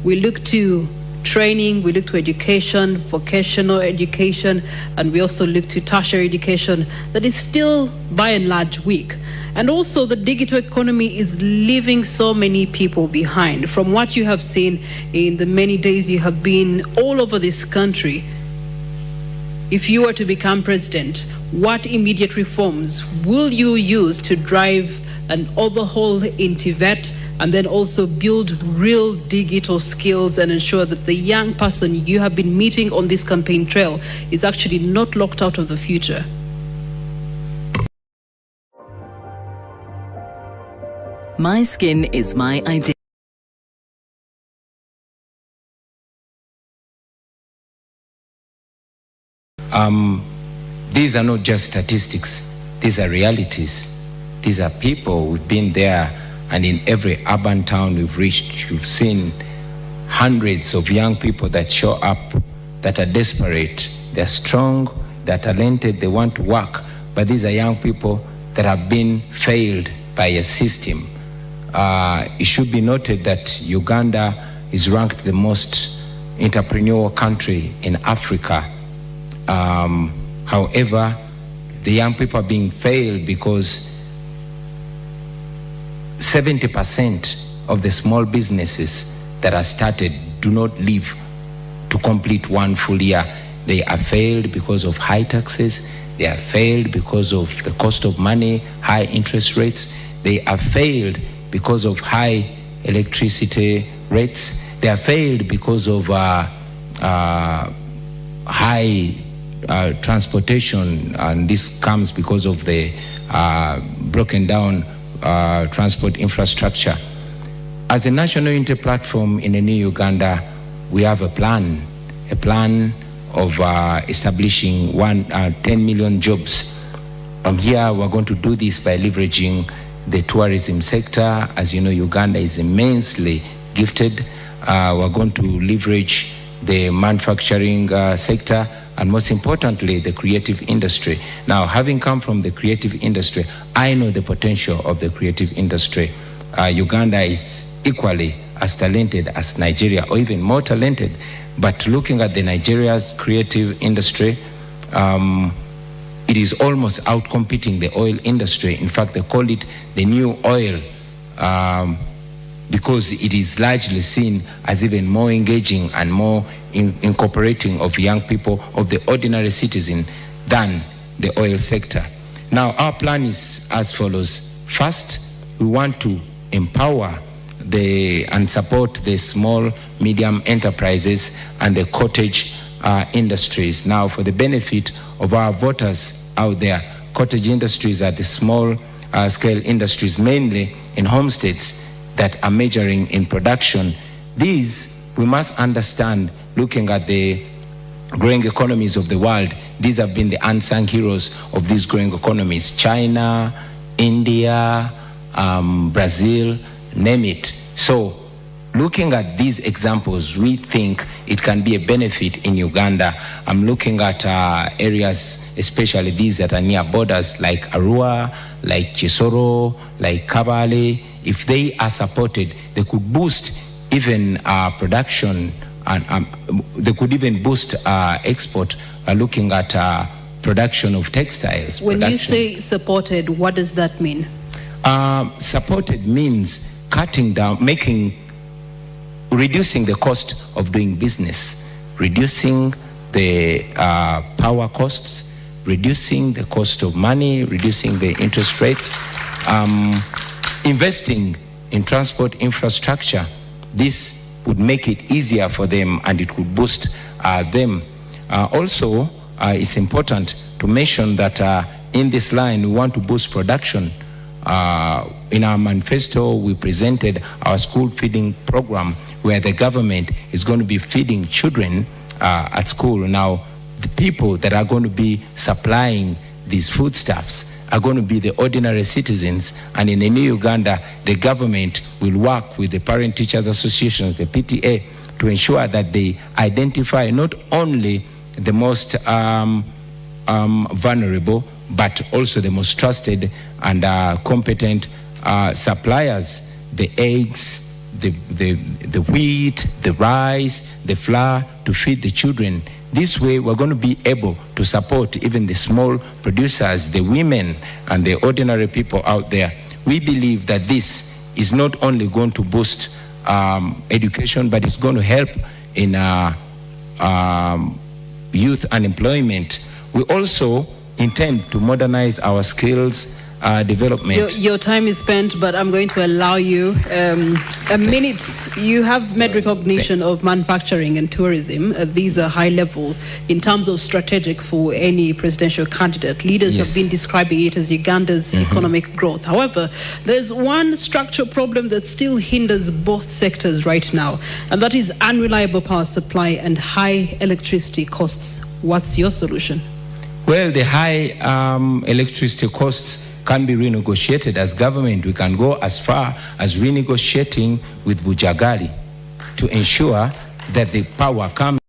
S1: We look to training, we look to education, vocational education, and we also look to tertiary education that is still by and large weak. And also the digital economy is leaving so many people behind. From what you have seen in the many days you have been all over this country, if you were to become president, what immediate reforms will you use to drive an overhaul in TVET and then also build real digital skills and ensure that the young person you have been meeting on this campaign trail is actually not locked out of the future?
S10: My skin is my identity.
S2: These are not just statistics, these are realities. These are people. We've been there, and in every urban town we've reached, you've seen hundreds of young people that show up, that are desperate, they're strong, they're talented, they want to work, but these are young people that have been failed by a system. It should be noted that Uganda is ranked the most entrepreneurial country in Africa. However, the young people are being failed because 70% of the small businesses that are started do not live to complete one full year. They are failed because of high taxes. They are failed because of the cost of money, high interest rates. They are failed because of high electricity rates. They are failed because of high transportation, and this comes because of the broken down transport infrastructure. As a national unity platform in the new Uganda, we have a plan of establishing 10 million jobs. Here we're going to do this by leveraging the tourism sector. As you know, Uganda is immensely gifted. We're going to leverage the manufacturing sector, and most importantly, the creative industry. Now, having come from the creative industry, I know the potential of the creative industry. Uganda is equally as talented as Nigeria, or even more talented. But looking at the Nigeria's creative industry, it is almost outcompeting the oil industry. In fact, they call it the new oil, because it is largely seen as even more engaging and more incorporating of young people, of the ordinary citizen, than the oil sector. Now, our plan is as follows. First, we want to empower and support the small, medium enterprises and the cottage industries. Now, for the benefit of our voters out there, cottage industries are the small scale industries, mainly in homesteads, that are majoring in production. These, we must understand, looking at the growing economies of the world, these have been the unsung heroes of these growing economies. China, India, Brazil, name it. So, looking at these examples, we think it can be a benefit in Uganda. I'm looking at areas, especially these that are near borders, like Arua, like Chisoro, like Kabale. If they are supported, they could boost even production, and they could even boost export, looking at production of textiles.
S1: When you say supported, what does that mean?
S2: Supported means cutting down, reducing the cost of doing business, reducing the power costs, reducing the cost of money, reducing the interest rates, investing in transport infrastructure. This would make it easier for them, and it could boost them. Also, it's important to mention that in this line, we want to boost production. In our manifesto, we presented our school feeding program, where the government is going to be feeding children at school. Now, the people that are going to be supplying these foodstuffs are going to be the ordinary citizens, and in the new Uganda, the government will work with the parent teachers associations, the PTA, to ensure that they identify not only the most vulnerable, but also the most trusted and competent suppliers, the eggs, the wheat, the rice, the flour, to feed the children. This way, we're going to be able to support even the small producers, the women, and the ordinary people out there. We believe that this is not only going to boost education, but it's going to help in youth unemployment. We also intend to modernize our skills development.
S1: Your time is spent, but I'm going to allow you a minute. You have made recognition of manufacturing and tourism. These are high level in terms of strategic for any presidential candidate. Leaders have been describing it as Uganda's economic growth. However, there's one structural problem that still hinders both sectors right now, and that is unreliable power supply and high electricity costs. What's your solution?
S2: Well, the high electricity costs can be renegotiated. As government, we can go as far as renegotiating with Bujagali to ensure that the power comes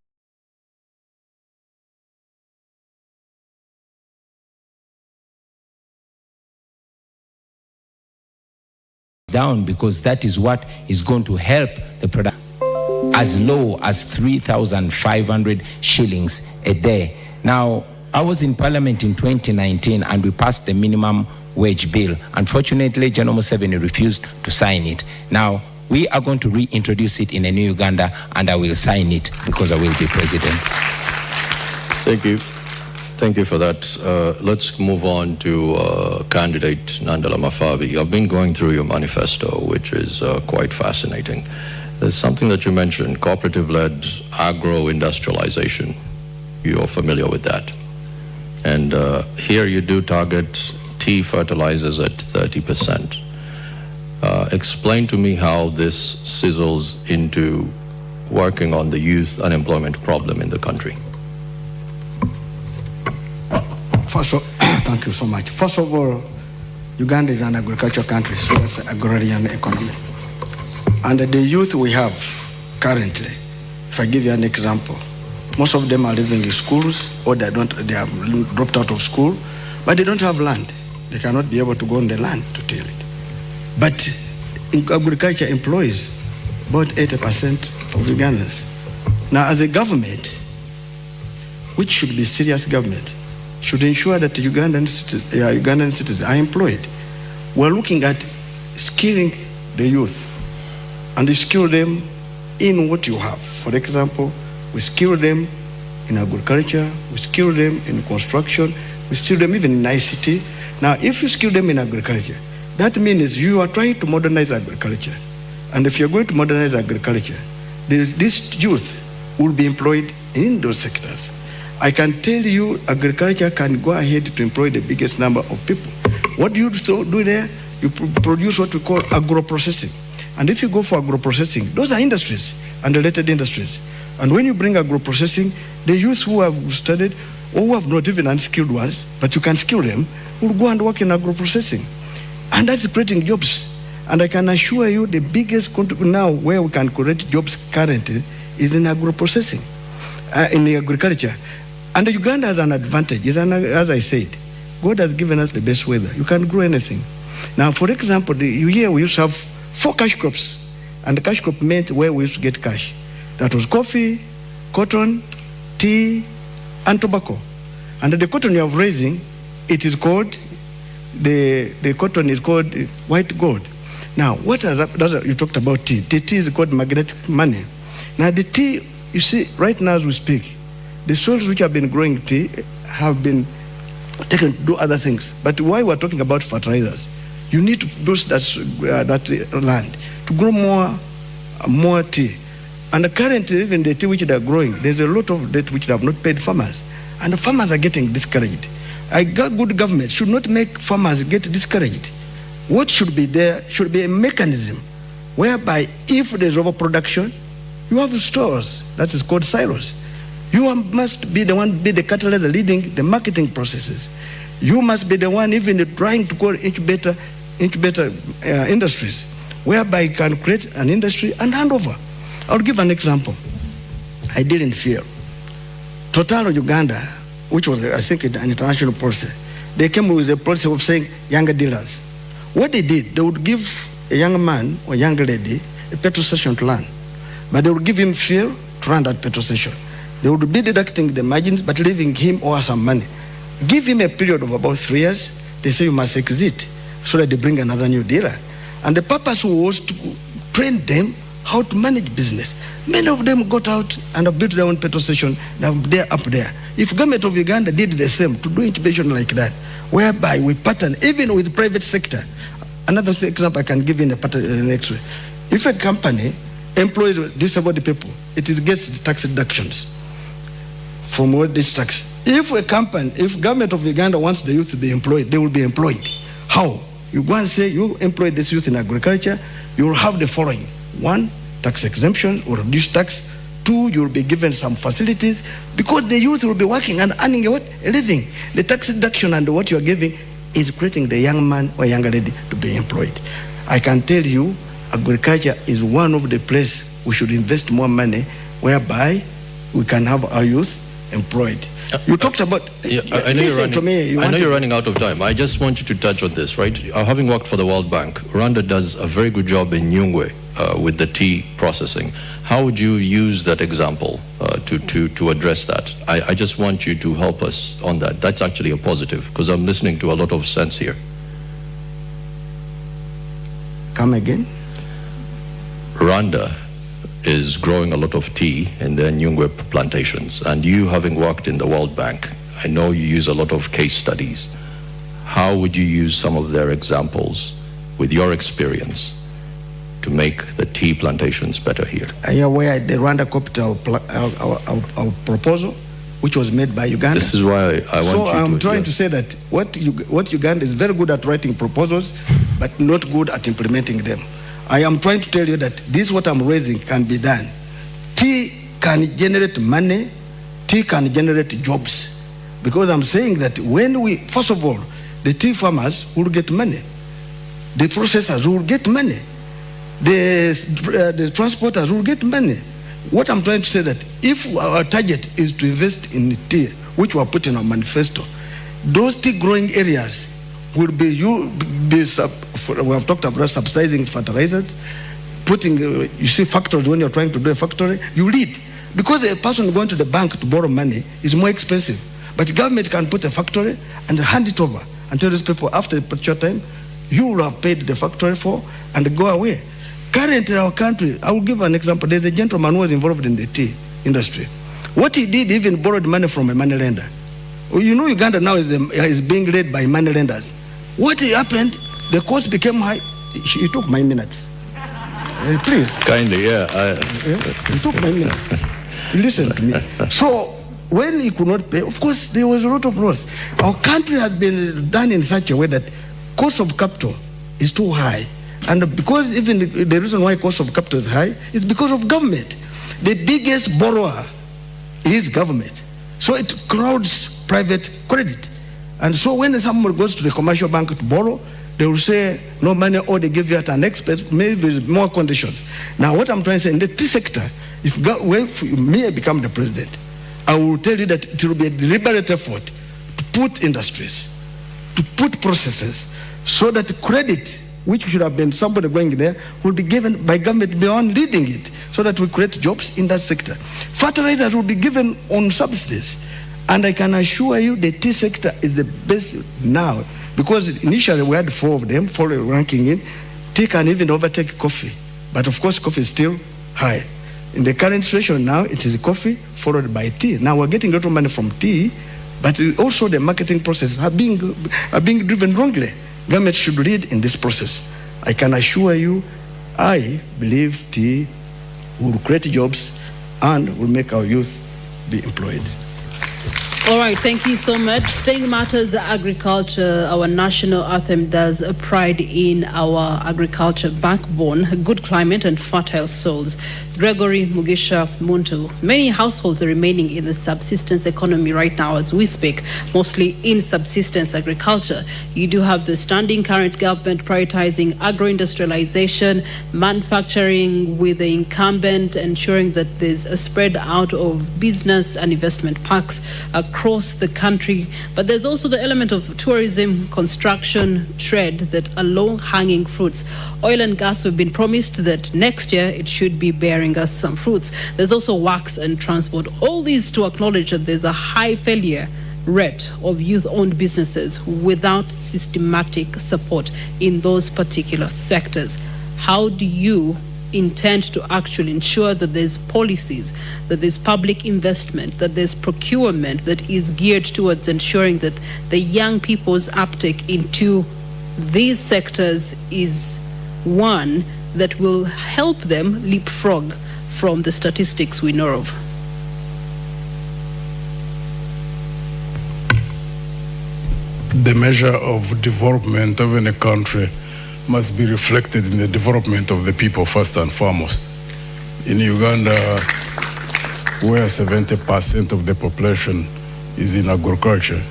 S2: down, because that is what is going to help the product. As low as 3,500 shillings a day. Now, I was in Parliament in 2019, and we passed the minimum wage bill. Unfortunately, General Museveni refused to sign it. Now, we are going to reintroduce it in a new Uganda, and I will sign it because I will be president.
S6: Thank you. Thank you for that. Let's move on to candidate Nandala Mafabi. I've been going through your manifesto, which is quite fascinating. There's something that you mentioned, cooperative-led agro-industrialization. You're familiar with that. And here you do target tea fertilizers at 30%. Explain to me how this sizzles into working on the youth unemployment problem in the country.
S3: Thank you so much. First of all, Uganda is an agricultural country, so it's an agrarian economy. And the youth we have currently, if I give you an example, most of them are living in schools, or they have dropped out of school, but they don't have land. They cannot be able to go on the land to till it. But agriculture employs about 80% of Ugandans. Now, as a government, which should be serious government, should ensure that Ugandan citizens are employed. We're looking at skilling the youth, and we skill them in what you have. For example, we skill them in agriculture, we skill them in construction, we skill them even in ICT. Now, if you skill them in agriculture, that means you are trying to modernize agriculture. And if you're going to modernize agriculture, this youth will be employed in those sectors. I can tell you agriculture can go ahead to employ the biggest number of people. What do you do there? You produce what we call agro-processing. And if you go for agro-processing, those are industries and related industries. And when you bring agro-processing, the youth who have studied or who have not even unskilled ones, but you can skill them, will go and work in agro-processing. And that's creating jobs. And I can assure you the biggest now where we can create jobs currently is in agro-processing, in the agriculture. And Uganda has an advantage. As I said, God has given us the best weather. You can grow anything. Now, for example, here we used to have 4 cash crops. And the cash crop meant where we used to get cash. That was coffee, cotton, tea, and tobacco. And the cotton you are raising, it is called, the cotton is called white gold. Now, what does you talked about tea. The tea is called magnetic money. Now, the tea, you see, right now as we speak, the soils which have been growing tea have been taken to do other things. But why we're talking about fertilizers, you need to boost that land to grow more tea. And currently, even the tea which they are growing, there's a lot of debt which they have not paid farmers. And the farmers are getting discouraged. A good government should not make farmers get discouraged. What should be there should be a mechanism whereby if there's overproduction, you have stores, that is called silos. You must be the one, be the catalyst leading the marketing processes. You must be the one even trying to call incubator industries, whereby you can create an industry and hand over. I'll give an example. I didn't fear. Total Uganda, which was, I think, an international policy, they came with a policy of saying younger dealers. What they did, they would give a young man or young lady a petrol station to run, but they would give him fuel to run that petrol station. They would be deducting the margins, but leaving him or some money. Give him a period of about 3 years. They say you must exit, so that they bring another new dealer. And the purpose was to train them how to manage business. Many of them got out and have built their own petrol station. They're up there. If government of Uganda did the same, to do incubation like that, whereby we pattern, even with the private sector. Another example I can give in the next way. If a company employs disabled people, it gets the tax deductions from all this tax. If government of Uganda wants the youth to be employed, they will be employed. How? You go and say you employ this youth in agriculture, you will have the following. 1, tax exemption or reduced tax. 2, you will be given some facilities because the youth will be working and earning a living. The tax deduction and what you are giving is creating the young man or young lady to be employed. I can tell you, agriculture is one of the places we should invest more money, whereby we can have our youth employed. You talked about.
S6: I know you're running out of time. I just want you to touch on this, right? Having worked for the World Bank, Rwanda does a very good job in Nyungwe with the tea processing. How would you use that example to address that? I just want you to help us on that. That's actually a positive, because I'm listening to a lot of sense here.
S3: Come again?
S6: Rwanda is growing a lot of tea in their Nyungwe plantations, and you, having worked in the World Bank, I know you use a lot of case studies. How would you use some of their examples with your experience to make the tea plantations better here?
S3: Are you aware the Rwanda copied our proposal, which was made by Uganda?
S6: This is why I want you to...
S3: So I'm trying to say that what Uganda is very good at writing proposals, but not good at implementing them. I am trying to tell you that this, what I'm raising, can be done. Tea can generate money. Tea can generate jobs. Because I'm saying that when we, first of all, the tea farmers will get money. The processors will get money. The transporters will get money. What I'm trying to say that if our target is to invest in tea, which we are putting in our manifesto, those tea growing areas will be we have talked about subsidizing fertilizers, putting, you see, factories. When you're trying to do a factory, you lead. Because a person going to the bank to borrow money is more expensive. But the government can put a factory and hand it over and tell these people after a short time, you will have paid the factory for and go away. Currently in our country, I will give an example. There's a gentleman who was involved in the tea industry. What he did, he even borrowed money from a money lender. You know, Uganda now is being led by money lenders. What happened, the cost became high. He took my minutes. Please.
S6: Kindly,
S3: He took my minutes. Listen to me. So, when he could not pay, of course, there was a lot of loss. Our country has been done in such a way that cost of capital is too high. And because even the reason why cost of capital is high is because of government. The biggest borrower is government. So it crowds private credit. And so when someone goes to the commercial bank to borrow, they will say no money, or they give you at an expense, maybe with more conditions. Now what I'm trying to say, in the tea sector, if me become the president, I will tell you that it will be a deliberate effort to put industries, to put processes, so that credit which should have been somebody going there, will be given by government beyond leading it, so that we create jobs in that sector. Fertilizers will be given on subsidies. And I can assure you the tea sector is the best now, because initially we had 4 of them, 4 ranking in. Tea can even overtake coffee. But of course, coffee is still high. In the current situation now, it is coffee followed by tea. Now we're getting a lot of money from tea, but also the marketing process are being driven wrongly. Government should lead in this process. I can assure you, I believe tea will create jobs and will make our youth be employed.
S1: All right, thank you so much. Staying matters agriculture, our national anthem does pride in our agriculture backbone, good climate and fertile soils. Gregory Mugisha Muntu, many households are remaining in the subsistence economy right now as we speak, mostly in subsistence agriculture. You do have the standing current government prioritizing agro-industrialization, manufacturing with the incumbent, ensuring that there's a spread out of business and investment parks across the country. But there's also the element of tourism, construction, trade that are low-hanging fruits. Oil and gas, we've been promised that next year it should be bearing us some fruits. There's also works and transport. All these to acknowledge that there's a high failure rate of youth-owned businesses without systematic support in those particular sectors. How do you intend to actually ensure that there's policies, that there's public investment, that there's procurement that is geared towards ensuring that the young people's uptake into these sectors is one that will help them leapfrog from the statistics we know of?
S7: The measure of development of any country must be reflected in the development of the people first and foremost. In Uganda, where 70% of the population is in agriculture,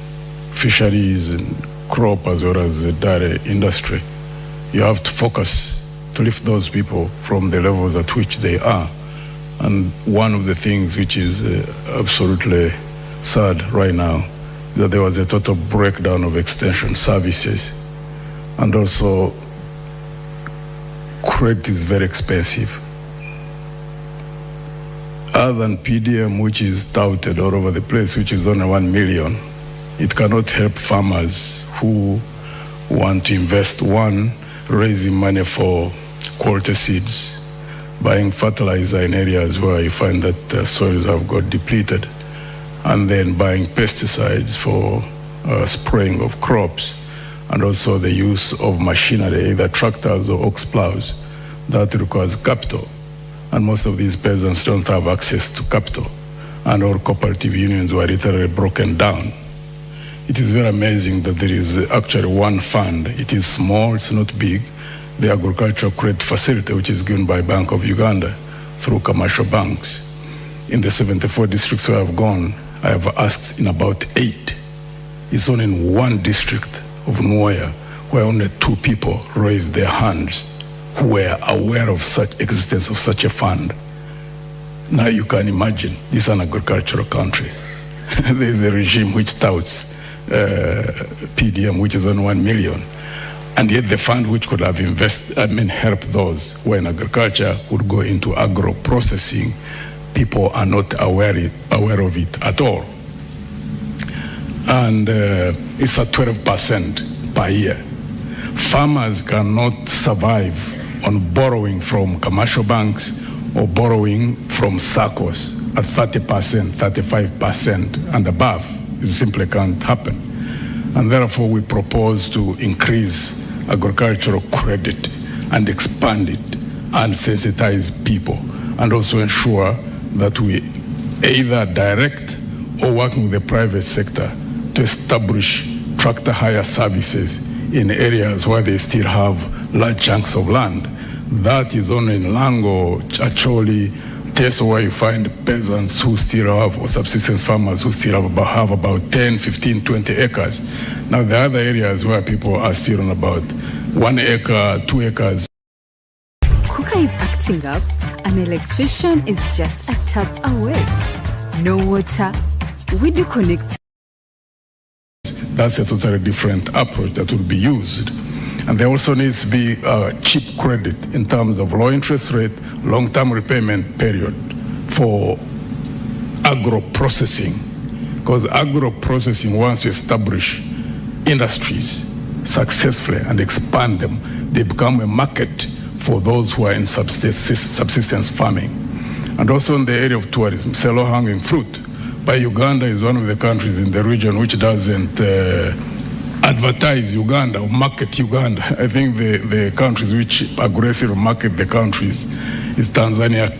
S7: fisheries and crop as well as the dairy industry, you have to focus to lift those people from the levels at which they are. And one of the things which is absolutely sad right now is that there was a total breakdown of extension services, and also credit is very expensive. Other than PDM, which is touted all over the place, which is only 1 million, it cannot help farmers who want to invest. One, raising money for quality seeds, buying fertilizer in areas where you find that soils have got depleted, and then buying pesticides for spraying of crops, and also the use of machinery, either tractors or ox plows. That requires capital, and most of these peasants don't have access to capital, and our cooperative unions were literally broken down. It is very amazing that there is actually one fund. It is small, it's not big, the Agricultural Credit Facility, which is given by Bank of Uganda through commercial banks. In the 74 districts where I've gone, I have asked in about 8. It's only in one district of Nwaya where only 2 people raised their hands who were aware of such existence of such a fund. Now you can imagine, this is an agricultural country. There is a regime which touts PDM, which is on 1 million. And yet the fund which could have helped those who are in agriculture would go into agro-processing. People are not aware of it at all. And it's at 12% per year. Farmers cannot survive on borrowing from commercial banks or borrowing from SACCOs at 30%, 35% and above. It simply can't happen. And therefore we propose to increase agricultural credit and expand it and sensitize people, and also ensure that we either direct or working with the private sector to establish tractor hire services in areas where they still have large chunks of land. That is only in Lango, Chacholi, Teso, where you find peasants who still have, or subsistence farmers who still have about 10, 15, 20 acres. Now the other areas where people are still on about 1 acre, 2 acres.
S11: Kuka is acting up. An electrician is just a tap away. No water. We do connect.
S7: That's a totally different approach that will be used. And there also needs to be cheap credit in terms of low interest rate, long-term repayment period for agro-processing. Because agro-processing, once you establish industries successfully and expand them, they become a market for those who are in subsistence farming. And also in the area of tourism, low-hanging fruit. But Uganda is one of the countries in the region which doesn't advertise Uganda or market Uganda. I think the countries which aggressively market the countries is Tanzania,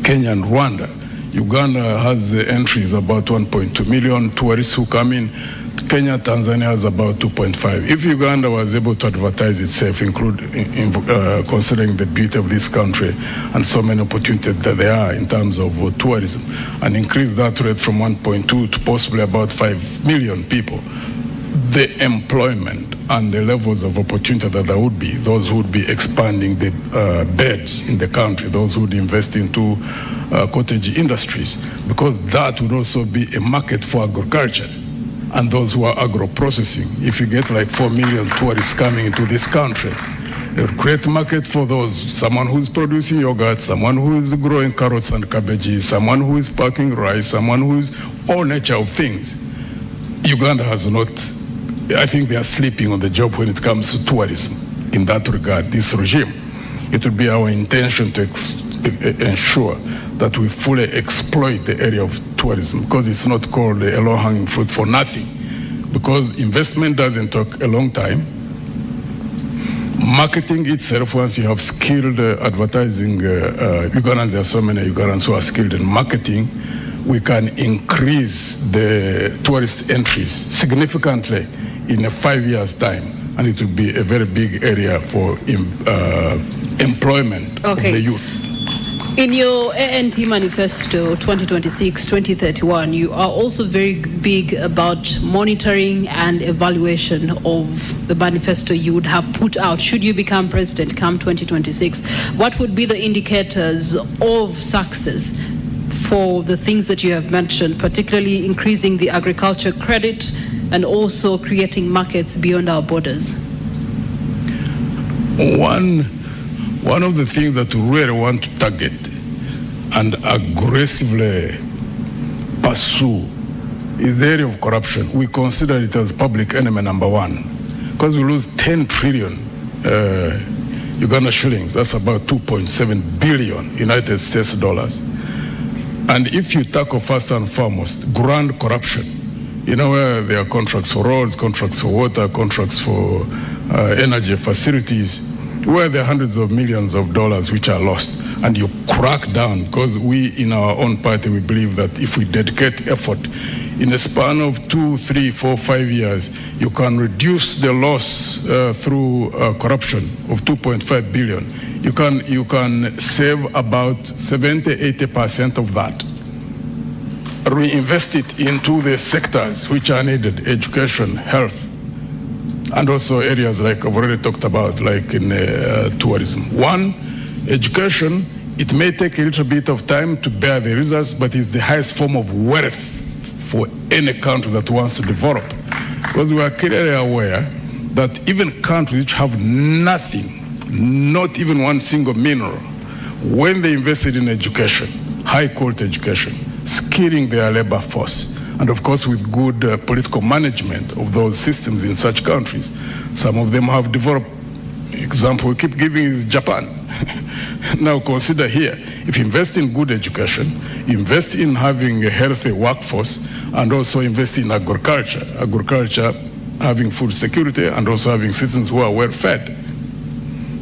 S7: Kenya, and Rwanda. Uganda has entries about 1.2 million tourists who come in. Kenya, Tanzania has about 2.5. If Uganda was able to advertise itself, considering the beauty of this country and so many opportunities that there are in terms of tourism, and increase that rate from 1.2 to possibly about 5 million people, the employment and the levels of opportunity that there would be, those who would be expanding the beds in the country, those who would invest into cottage industries, because that would also be a market for agriculture and those who are agro-processing. If you get like 4 million tourists coming into this country, it would create a market for those, someone who is producing yogurt, someone who is growing carrots and cabbages, someone who is packing rice, someone who is all nature of things. Uganda has not, I think they are sleeping on the job when it comes to tourism. In that regard, this regime, it would be our intention to ensure that we fully exploit the area of tourism, because it's not called a low-hanging fruit for nothing, because investment doesn't take a long time. Marketing itself, once you have skilled advertising, Uganda, there are so many Ugandans who are skilled in marketing, we can increase the tourist entries significantly in a 5 years' time, and it will be a very big area for employment of the youth.
S1: In your ANT manifesto 2026-2031, you are also very big about monitoring and evaluation of the manifesto you would have put out should you become president come 2026. What would be the indicators of success for the things that you have mentioned, particularly increasing the agriculture credit and also creating markets beyond our borders?
S7: One of the things that we really want to target and aggressively pursue is the area of corruption. We consider it as public enemy number one, because we lose 10 trillion Uganda shillings. That's about 2.7 billion United States dollars. And if you tackle first and foremost grand corruption, you know, where there are contracts for roads, contracts for water, contracts for energy facilities, where there are hundreds of millions of dollars which are lost, and you crack down, because we in our own party, we believe that if we dedicate effort in a span of 2, 3, 4, 5 years, you can reduce the loss through corruption of 2.5 billion. You can save about 70-80% of that. Reinvest it into the sectors which are needed: education, health, and also areas like I've already talked about, like in tourism. One, education, it may take a little bit of time to bear the results, but it's the highest form of wealth for any country that wants to develop. Because we are clearly aware that even countries which have nothing, not even one single mineral, when they invested in education, high quality education, skilling their labor force, and of course with good political management of those systems in such countries, some of them have developed. Example we keep giving is Japan. Now consider here, if you invest in good education, invest in having a healthy workforce, and also invest in agriculture, having food security, and also having citizens who are well fed.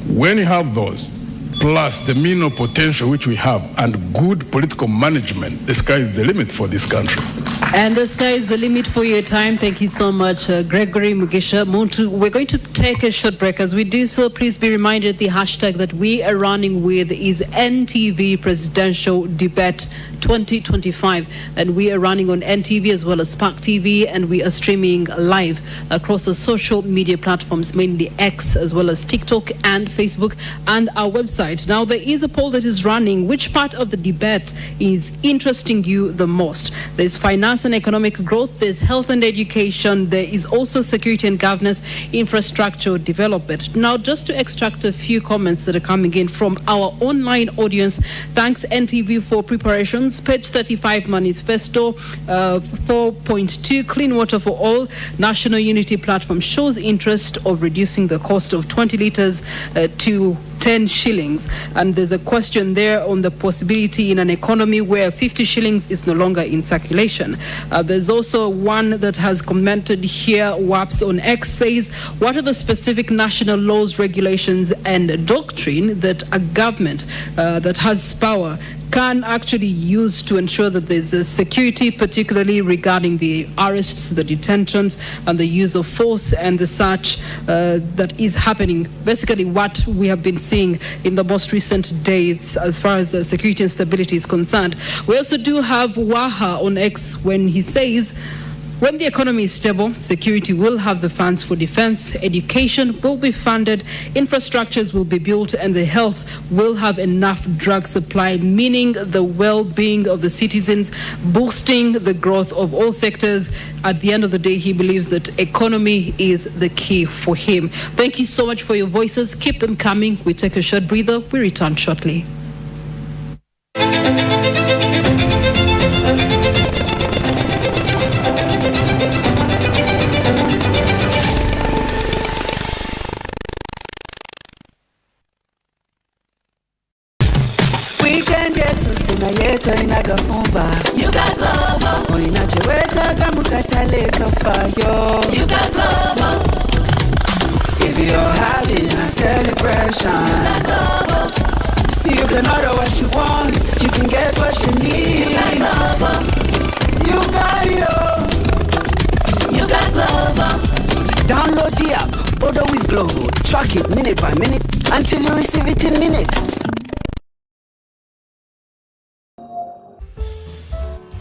S7: When you have those, plus the mineral potential which we have, and good political management, the sky is the limit for this country.
S1: And the sky is the limit for your time. Thank you so much, Gregory Mugisha Muntu. We're going to take a short break. As we do so, please be reminded the hashtag that we are running with is NTV Presidential Debate 2025. And we are running on NTV as well as Spark TV, and we are streaming live across the social media platforms, mainly X as well as TikTok and Facebook, and our website website. Now, there is a poll that is running. Which part of the debate is interesting you the most? There's finance and economic growth, there's health and education, there is also security and governance, infrastructure development. Now, just to extract a few comments that are coming in from our online audience, thanks NTV for preparations. Page 35 manifesto, 4.2 clean water for all. National Unity Platform shows interest of reducing the cost of 20 litres to 10 shillings. And there's a question there on the possibility in an economy where 50 shillings is no longer in circulation. There's also one that has commented here. WAPS on X says, what are the specific national laws, regulations and doctrine that a government that has power can actually use to ensure that there's a security, particularly regarding the arrests, the detentions, and the use of force and the such that is happening. Basically, what we have been seeing in the most recent days as far as security and stability is concerned. We also do have Waha on X when he says, when the economy is stable, security will have the funds for defense, education will be funded, infrastructures will be built, and the health will have enough drug supply, meaning the well-being of the citizens, boosting the growth of all sectors. At the end of the day, he believes that economy is the key for him. Thank you so much for your voices. Keep them coming. We take a short breather. We return shortly.
S12: You got global. You got global. If you're having a celebration, you can order what you want. You can get what you need. You got it all. You got global. Download the app. Order with Global. Track it minute by minute until you receive it in minutes.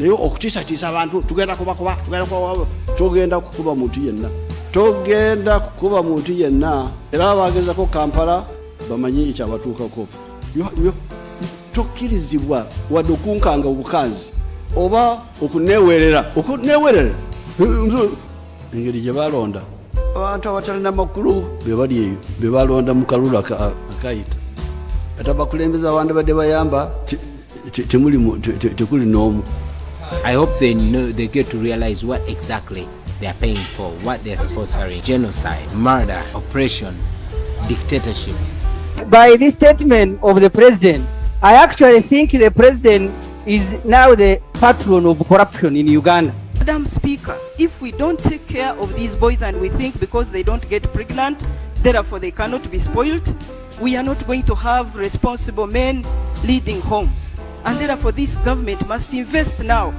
S3: Leo okutisatisa abantu tugenda kuba togenda kukuba muntu yenna era abagezako Kampala bamanyi ekyabatuukako tokkirizibwa wadde okunkanga obukanzi oba okuneewerera engeri gye balonda abantu abatalina makulu be bali eyo be balonda mu kalulu akayita ate abakulembeza abantu badde bayamba tekuli n'omu.
S2: I hope they get to realize what exactly they are paying for, what they are sponsoring: genocide, murder, oppression, dictatorship.
S13: By this statement of the president, I actually think the president is now the patron of corruption in Uganda.
S14: Madam Speaker, if we don't take care of these boys and we think because they don't get pregnant, therefore they cannot be spoiled, we are not going to have responsible men leading homes. And therefore this government must invest now.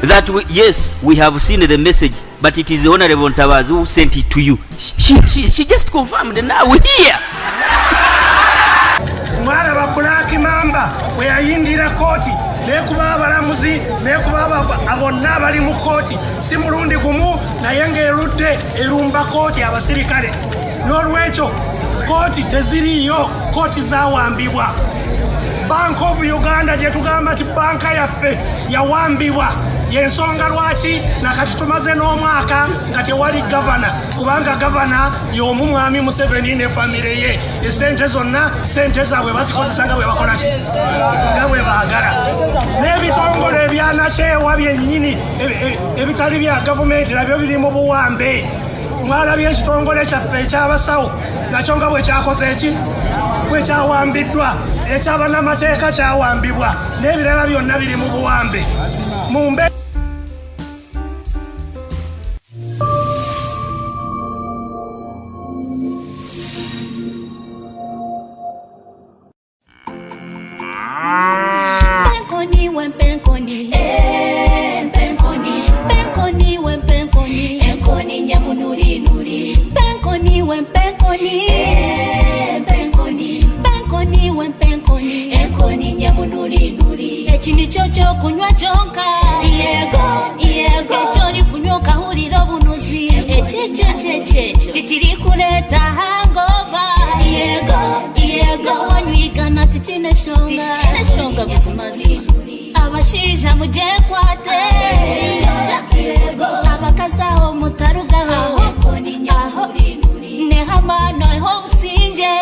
S15: That yes, we have seen the message, but it is the Honorable Ntawaz who sent it to you. She just confirmed, and now we're here.
S16: Mwana ba Black Mamba we ayindira koti nekuba abalamuzi nekuba abonna bali mu koti si mulundi gumu naye ng'erudde erumba koti abasirikale n'olwekyo koti teziriyo, koti zawambibwa. Bank of Uganda gye tugamba ti banka yaffe yawambibwa, yensonga lwaki nakati tumaze n'omwaka nga tewali gavana, kubanga gavana y'omu mwami Museveni ne famire ye. Esente zonna sente zaabwe bazikozesa nga bwe bakola ki nga bwe baagala. N'ebitongole ebyanakyewa byennyini ebitali bya gavumenti nabyo biri mu buwambe. Mwalabye ekitongole kyaffe ekyabasawo nakyo nga bwe kyakoze eki bwe kyawambiddwa, ekyabannamateeka kyawambibwa, n'ebirala byonna biri mu buwambe. Mumbe
S12: Tichiri kuleta hangover. Yego, wanywi
S17: nga buzimazi abashiija mujekwate abakazaho mutarugaho aho nehamano eho businje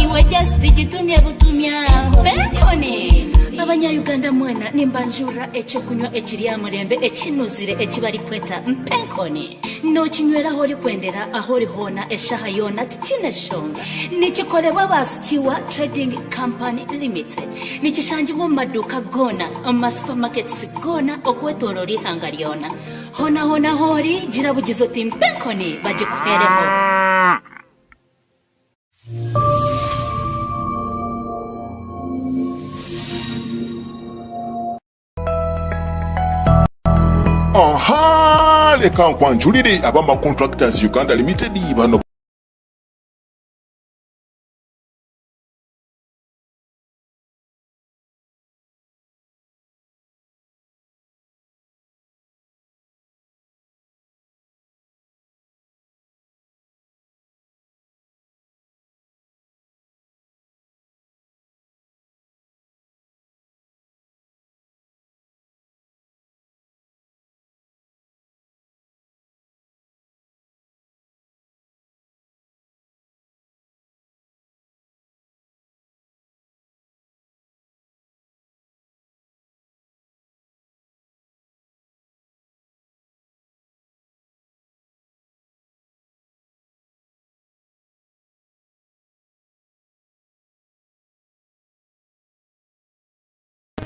S17: iwe just gitumye butumya Penkoni abanya-Uganda mwena nimbanjura ekyo kunywa ekiri amurembe ekinuzire ekibali kweta Penkoni no kinywera hori kwendera ahori hona eshaha yona tikineshonga nikikolebwa basikiwa Trading Company Limited nikishangibwa mu maduka gona mu supermarkets gona okwetolora ihanga lyona hona hori jirabugizo tim Penkoni bagikuhereho.
S18: Aha, leka nkwanjulire abamba Contractors Uganda Limited bano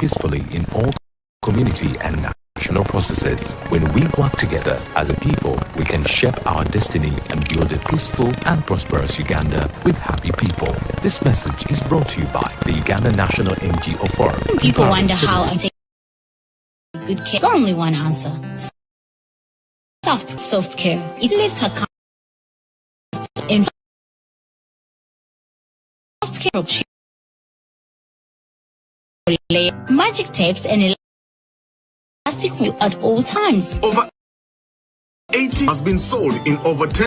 S19: peacefully in all community and national processes. When we work together as a people, we can shape our destiny and build a peaceful and prosperous Uganda with happy people. This message is brought to you by the Uganda National NGO Forum.
S17: People wonder how I take good care. There's only one answer. Soft care. It leaves her in soft care of magic tapes and elastic wheel at all times.
S18: Over 80 has been sold in over 10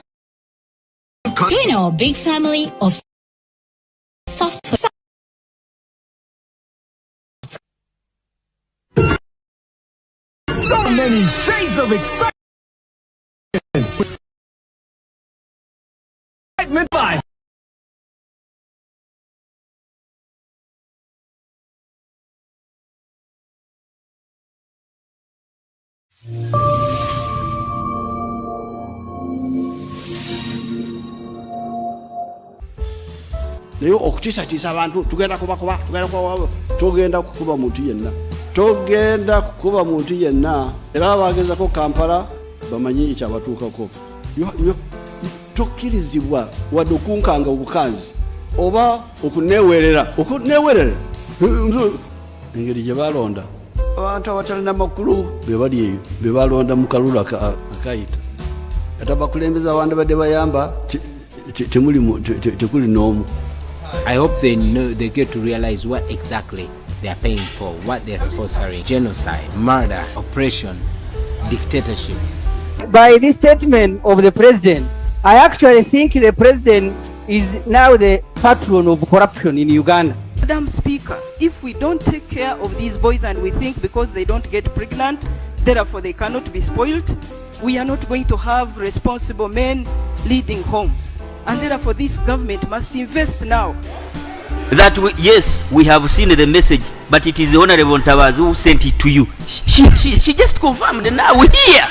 S18: countries.
S17: Join our big family of software.
S20: So many shades of excitement. Excitement vibe.
S3: naye okutiisatiisa abantu tugenda togenda kukuba muntu yenna era abagezako Kampala bamanyi ekyabatuukako tokkirizibwa wadde okunkanga obukanzi oba okuneewerera engeri gye balonda abantu abatalina makulu be bali eyo be balonda mu kalulu akayita ate abakulembeza abandi badde bayamba tekuli n'omu.
S2: I hope they get to realize what exactly they are paying for, what they are sponsoring: genocide, murder, oppression, dictatorship.
S13: By this statement of the president, I actually think the president is now the patron of corruption in Uganda.
S14: Madam Speaker, if we don't take care of these boys and we think because they don't get pregnant, therefore they cannot be spoiled, we are not going to have responsible men leading homes. And therefore this government must invest now.
S15: That yes, we have seen the message, but it is the Honorable Ntabazi who sent it to you. She just confirmed now here.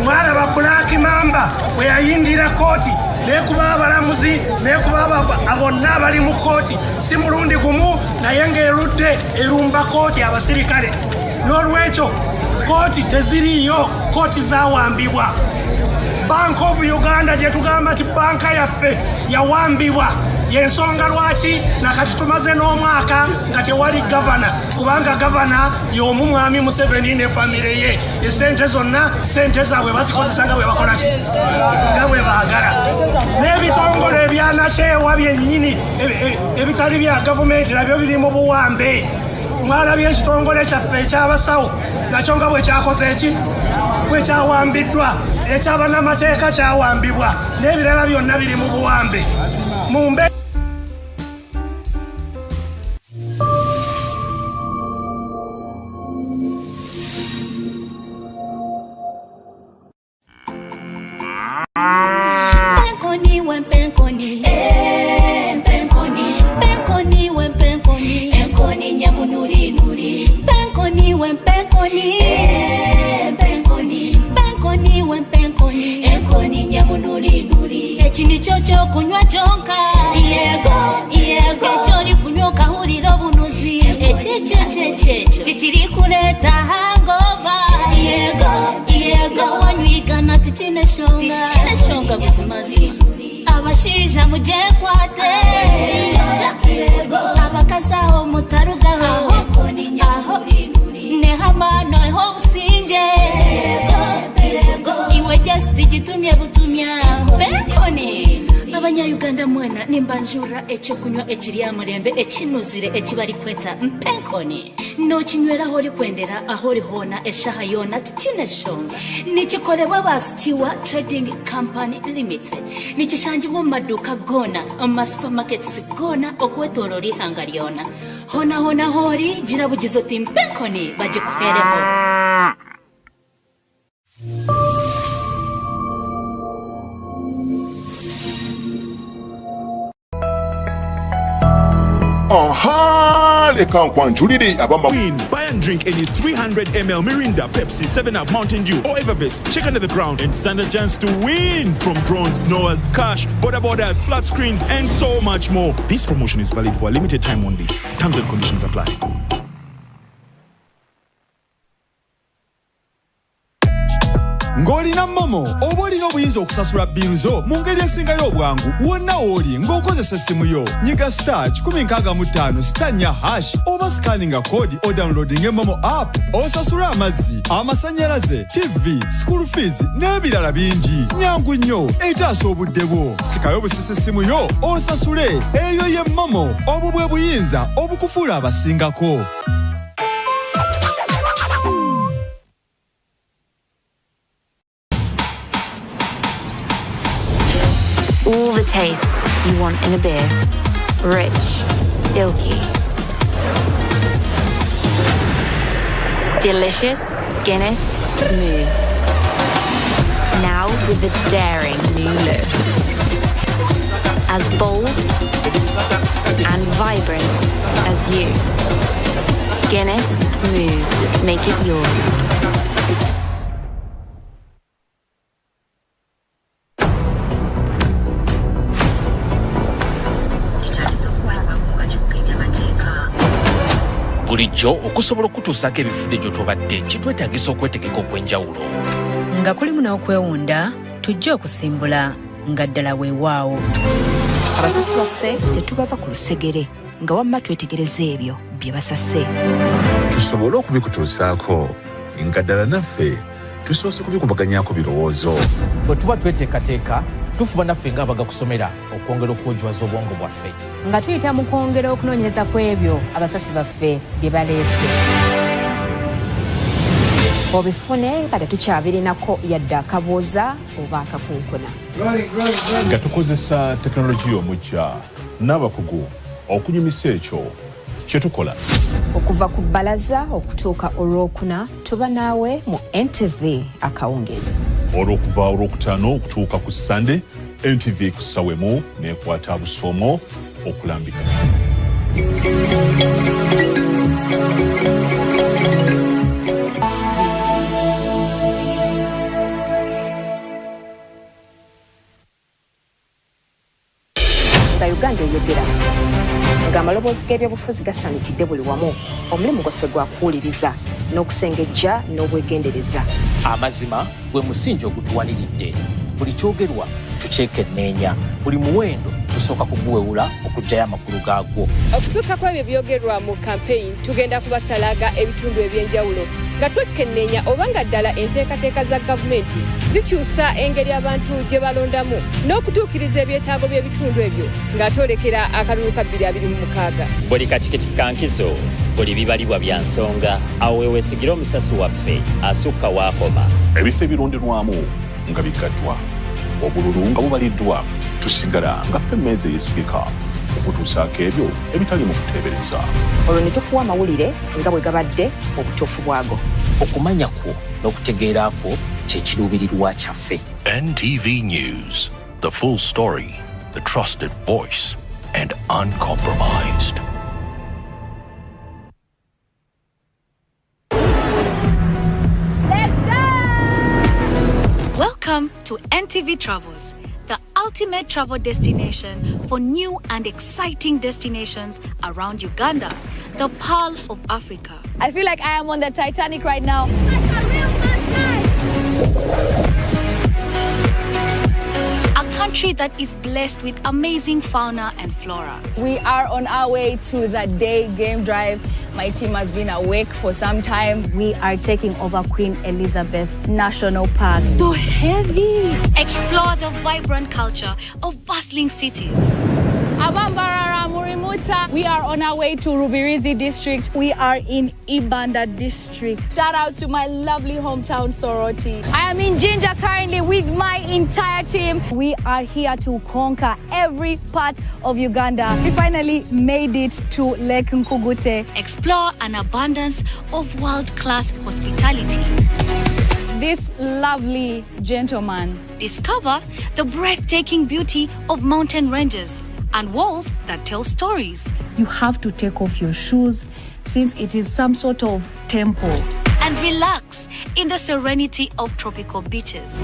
S16: Mwana ba Black Mamba we ayindira koti nekuba abalamuzi nekuba abonna abali mu koti si mulundi gumu naye ng'erudde erumba koti abasirikale n'olwekyo koti teziriyo, koti zawambibwa. Bank of Uganda gye tugamba ti banka yaffe yawambibwa, yensonga lwaki nakati tumaze n'omwaka nga tewali gavana, kubanga gavana y'omu mwami Museveni ne famire ye. Esente zonna sente zaabwe bazikozesa nga bwe bakola ki nga bwe baagala. N'ebitongole ebyanakyewa byennyini ebitali bya gavumenti nabyo biri mu buwambe. Mwalabye ekitongole kyaffe ekyabasawo nakyo nga bwe kyakoze eki bwe kyawambiddwa, ekyabannamateeka kyawambibwa, n'ebirala byonna biri mu buwambe.
S17: ekyo ky'okunywa kyonka ekyo oli kunywa okawulira obunuzi ekyo tikiri kuleeta hangova wanywigana tikine shonga buzimazi abashiija mugyekwate abakazi aho mutarugaho aho nehamano eho obusinge iwe just gitumye butumya benkoni abanyayuganda mwena nimbanjura ekyokunywa ekiri amurembe ekinuzire ekibali kweta mpenkoni nokinyweraho oli kwendera aho lihona eshaha yona tikine shonga nikikolebwa basikiwa Trading Company Limited nikishangibwa mu maduuka gona mu supermarkets gona okwetoloola ihanga lyona hona holi gira bugizo ti mpenkoni bagikuhereho.
S18: Aha! Leka nkwanjulire abamba.
S9: Buy and drink any 300ml Mirinda, Pepsi, 7-Up, Mountain Dew, or Evervest. Check under the ground and stand a chance to win from drones, Noah's, cash, border borders, flat screens, and so much more. This promotion is valid for a limited time only. Terms and conditions apply.
S20: Ng'olina Momo oba olina obuyinza okusasula biiru zo mu ngeri esingayo obwangu wonna w'oli ng'okozesa simu yo nyiga star 165 *4# oba scanninga kodi o downloading Momo app osasule amazzi amasannyalaze TV school fees n'ebirala bingi nyangu nnyo etaasa obudde bwo sikayo busese simu yo osasule eyo ye Momo obwo bwe buyinza obukufuula abasingako.
S21: All the taste you want in a beer. Rich, silky, delicious, Guinness, smooth. Now with a daring new look. As bold and vibrant as you. Guinness Smooth. Make it yours.
S22: bulijjo okusobola okutuusako ebifudde gy'otobadde kitwetaagisa okwetegeka okw'enjawulo
S23: nga kulimu n'okwewunda tujja okusimbula nga ddala weewaawo abasasi baffe tetubava ku lusegere nga wamma twetegereza ebyo bye basase
S24: tusobole okubikutuusaako nga ddala naffe tusoose kubikubaganyako birowoozo
S25: bwe tuba tweteekateeka tufuba naffe ng'abaga kusomera okwongera okwogiwaza obwongo bwaffe
S23: nga tuyita mu kwongera okunoonyereza ku ebyo abasasi baffe bye baleese obifune nga tetukyabirinako yadde akabooza oba akakunkuna
S26: nga tukozesa tekinologiya omujja n'abakugu okunyumisa ekyo kye tukola
S23: okuva ku bbalaza okutuuka olwokuna tuba naawe mu NTV akawungeezi
S26: olw'okuva olwokutaano okutuuka ku Sande NTV ku ssawemu n'ekwata busoomo okulambika
S23: Uganda eyogera nga amaloboozi g'ebyobufuzi gasaanikidde buli wamu omulimu gwaffe gwa kuwuliriza n'okusengejja n'obwegendereza
S25: amazima gwe musingi ogutuwaniridde buli kyogerwa tukyekenneenya buli muwendo tusooka kuguwewula okuggyayo amakulu gaagwo
S27: okusukako ebyo byogerwa mu campaign tugenda kubatalaga ebitundu eby'enjawulo nga twekenneenya oba nga ddala enteekateeka za gavumenti zikyusa engeri abantu gye balondamu n'okutuukiriza ebyetaago by'ebitundu ebyo ng'atolekera akalulu ka 2026
S28: buli katikiti kankizo buli bibalibwa bya nsonga awo weeweesigire omusasi waffe asukka waakoma
S26: ebifo ebironderwamu nga bigaddwa obululu nga bubaliddwa tusigala nga ffe emmeeza eyesigika okutuusaako ebyo ebitali mu kuteebereza
S23: olwo ne tukuwa amawulire nga bwe gabadde obutuufu bwago
S25: okumanya kwo n'okutegeera kwo kye kiruubirirwa kyaffe
S6: NTV News, the full story, the trusted voice, and uncompromised.
S29: Welcome to NTV Travels, the
S23: ultimate travel destination for new and exciting destinations around Uganda, the Pearl of Africa.
S1: I feel like I am on the Titanic right now.
S23: A country that is blessed with amazing fauna and flora.
S1: We are on our way to the day game drive. My team has been awake for some time.
S23: We are taking over Queen Elizabeth National Park. So heavy! Explore the vibrant culture of bustling cities.
S1: Abambarara Murimuta. We are on our way to Rubirizi district. We are in Ibanda district. Shout out to my lovely hometown Soroti. I am in Jinja currently with my entire team. We are here to conquer every part of Uganda. We finally made it to Lake Nkugute.
S23: Explore an abundance of world-class hospitality.
S1: This lovely gentleman.
S23: Discover the breathtaking beauty of mountain ranges and walls that tell stories.
S1: You have to take off your shoes since it is some sort of temple.
S23: And relax in the serenity of tropical beaches.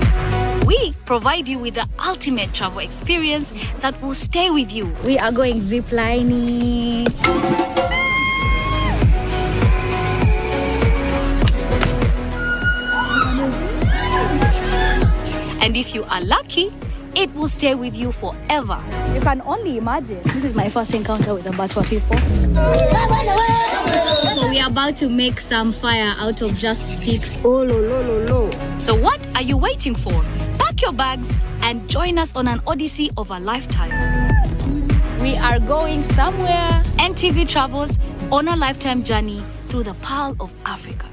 S23: We provide you with the ultimate travel experience that will stay with you.
S1: We are going ziplining.
S23: And if you are lucky, it will stay with you forever.
S1: You can only imagine. This is my first encounter with the Batwa people. So we are about to make some fire out of just sticks. Oh, lo, lo, lo, lo.
S23: So what are you waiting for? Pack your bags and join us on an odyssey of a lifetime.
S1: We are going somewhere.
S23: NTV travels on a lifetime journey through the Pearl of Africa.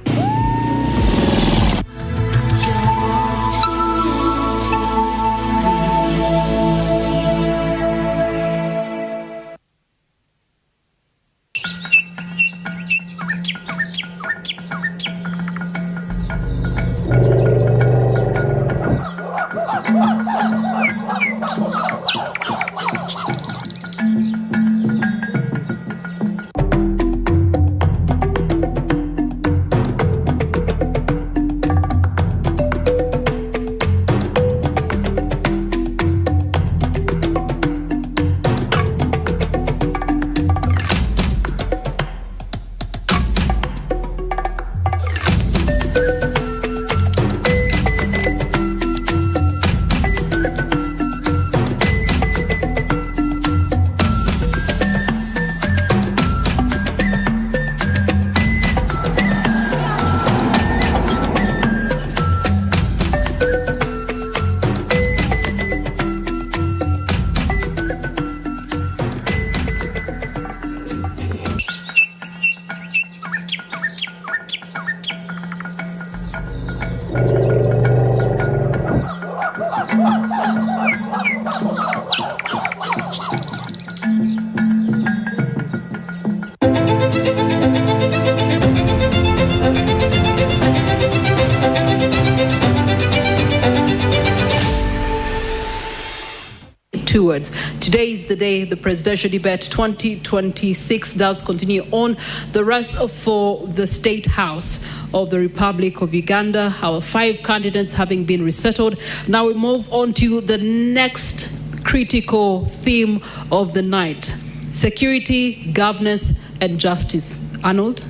S4: Towards. Today is the day the presidential debate 2026 does continue on. The rest for the State House of the Republic of Uganda, our 5 candidates having been resettled. Now we move on to the next critical theme of the night: security, governance, and justice. Arnold?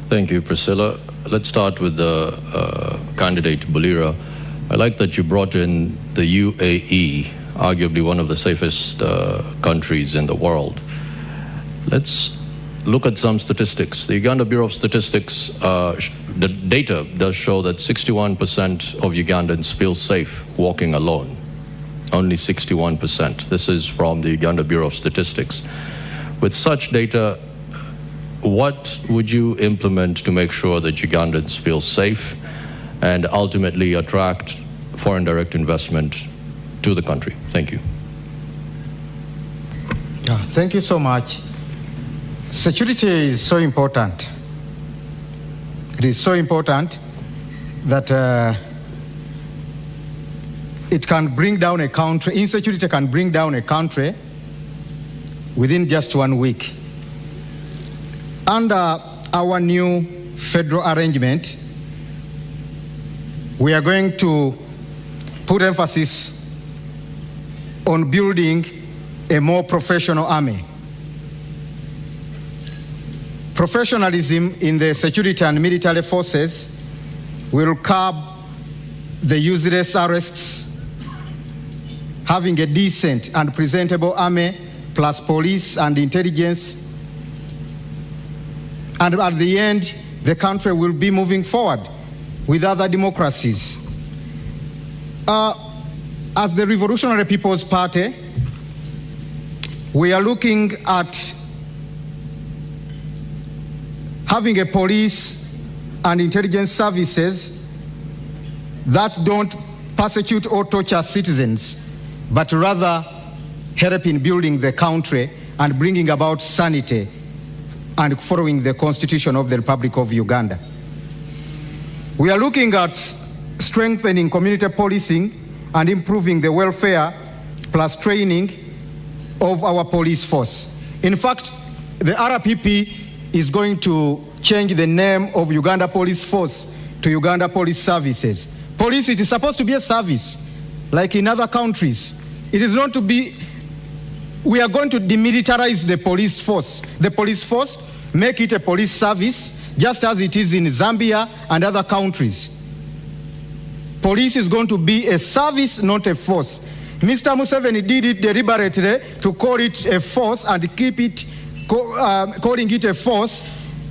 S6: Thank you, Priscilla. Let's start with the candidate, Bulira. I like that you brought in the UAE, arguably one of the safest countries in the world. Let's look at some statistics. The Uganda Bureau of Statistics, the data does show that 61% of Ugandans feel safe walking alone. Only 61%. This is from the Uganda Bureau of Statistics. With such data, what would you implement to make sure that Ugandans feel safe and ultimately attract foreign direct investment to the country? Thank you.
S5: Yeah, thank you so much. Security is so important. It is so important that it can bring down a country. Insecurity can bring down a country within just 1 week. Under our new federal arrangement, we are going to put emphasis on building a more professional army. Professionalism in the security and military forces will curb the useless arrests. Having a decent and presentable army plus police and intelligence, and at the end, the country will be moving forward with other democracies. As the Revolutionary People's Party, we are looking at having a police and intelligence services that don't persecute or torture citizens, but rather help in building the country and bringing about sanity and following the Constitution of the Republic of Uganda. We are looking at strengthening community policing and improving the welfare plus training of our police force. In fact, the RPP is going to change the name of Uganda Police Force to Uganda Police Services. Police, it is supposed to be a service, like in other countries. It is not to be, we are going to demilitarize the police force. The police force, make it a police service, just as it is in Zambia and other countries. Police is going to be a service, not a force. Mr. Museveni did it deliberately to call it a force and keep it calling it a force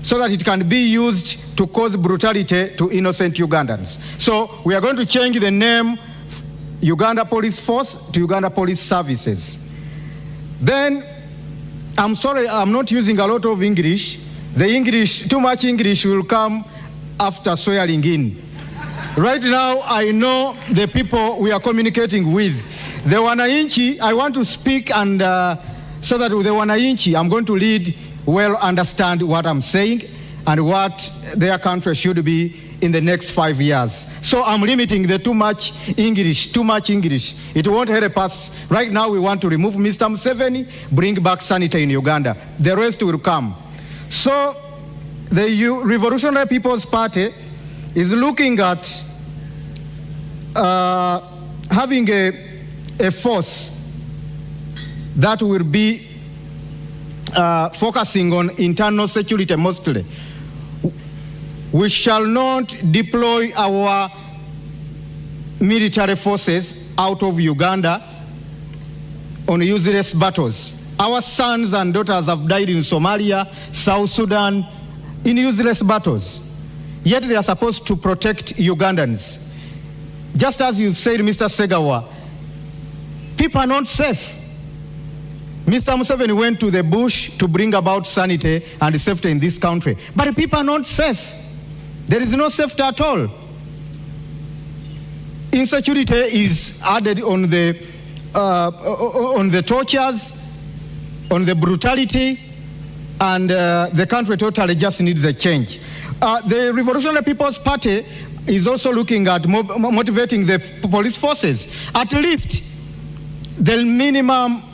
S5: so that it can be used to cause brutality to innocent Ugandans. So we are going to change the name Uganda Police Force to Uganda Police Services. Then, I'm sorry, I'm not using a lot of English. The English, too much English will come after swearing in. Right now, I know the people we are communicating with. The Wananchi, I want to speak and so that with the Wananchi, I'm going to lead well, understand what I'm saying and what their country should be in the next 5 years. So I'm limiting the too much English. It won't help us. Right now, we want to remove Mr. Museveni, bring back sanity in Uganda. The rest will come. So the Revolutionary People's Party is looking at having a force that will be focusing on internal security mostly. We shall not deploy our military forces out of Uganda on useless battles. Our sons and daughters have died in Somalia, South Sudan, in useless battles. Yet they are supposed to protect Ugandans. Just as you said, Mr. Segawa, people are not safe. Mr. Museveni went to the bush to bring about sanity and safety in this country. But people are not safe. There is no safety at all. Insecurity is added on the tortures, on the brutality, and the country totally just needs a change. The Revolutionary People's Party is also looking at motivating the police forces. At least the minimum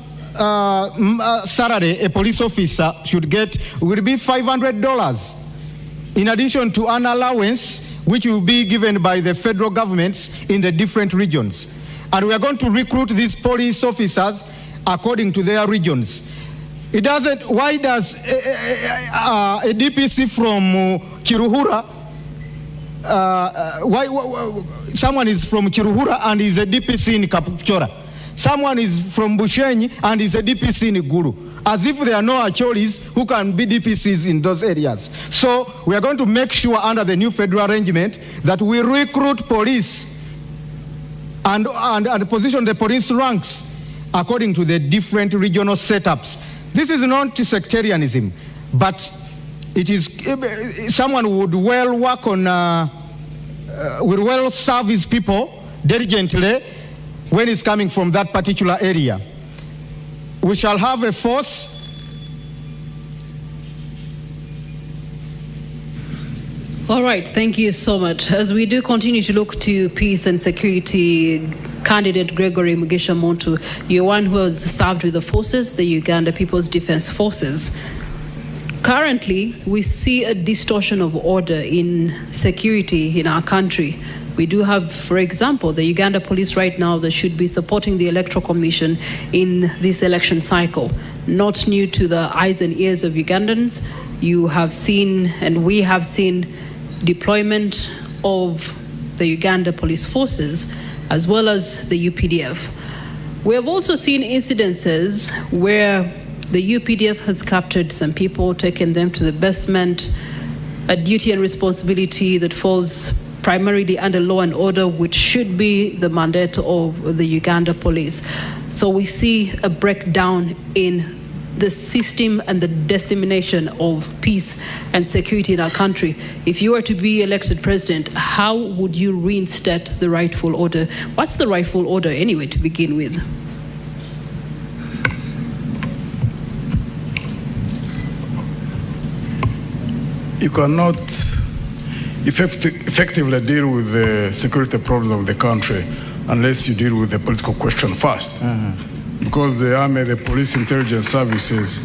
S5: salary a police officer should get will be $500, in addition to an allowance which will be given by the federal governments in the different regions. And we are going to recruit these police officers according to their regions. It doesn't, why does a DPC from Kiruhura, someone is from Kiruhura and is a DPC in Kapuchora? Someone is from Bushenyi and is a DPC in Gulu, as if there are no Acholis who can be DPCs in those areas. So we are going to make sure under the new federal arrangement that we recruit police and position the police ranks according to the different regional setups. This is not sectarianism, but it is someone would well work on, will well serve his people diligently when it's coming from that particular area. We shall have a force
S4: All right, thank you so much. As we do continue to look to peace and security, candidate Gregory Mugisha Montu, you're one who has served with the forces, the Uganda People's Defense Forces. Currently, we see a distortion of order in security in our country. We do have, for example, the Uganda police right now that should be supporting the Electoral Commission in this election cycle. Not new to the eyes and ears of Ugandans. You have seen, and we have seen, deployment of the Uganda police forces as well as the UPDF. We have also seen incidences where the UPDF has captured some people, taken them to the basement, a duty and responsibility that falls primarily under law and order, which should be the mandate of the Uganda police. So we see a breakdown in the system and the dissemination of peace and security in our country. If you were to be elected president, how would you reinstate the rightful order? What's the rightful order anyway to begin with?
S2: You cannot effectively deal with the security problems of the country unless you deal with the political question first. Because the army, the police, intelligence services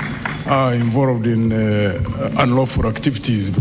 S2: are involved in unlawful activities.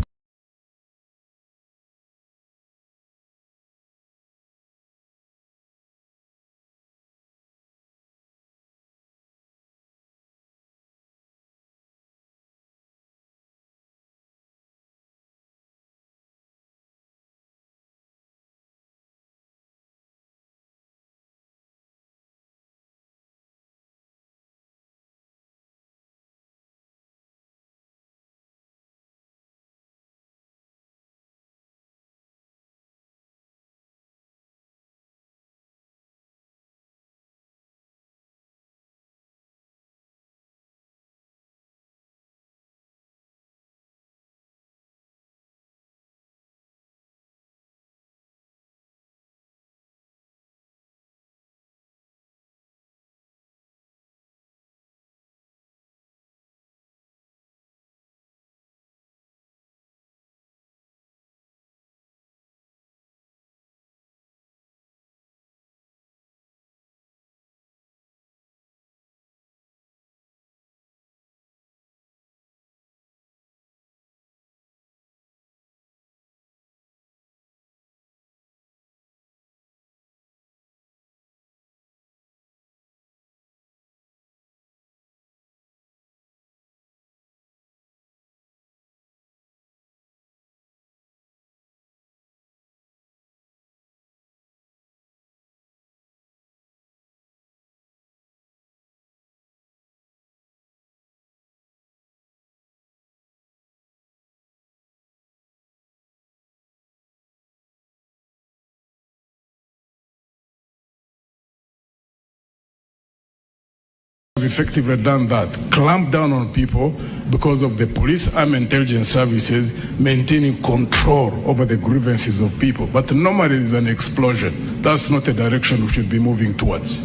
S2: Effectively done that, clamp down on people because of the police and intelligence services maintaining control over the grievances of people. But normally it's an explosion. That's not the direction we should be moving towards.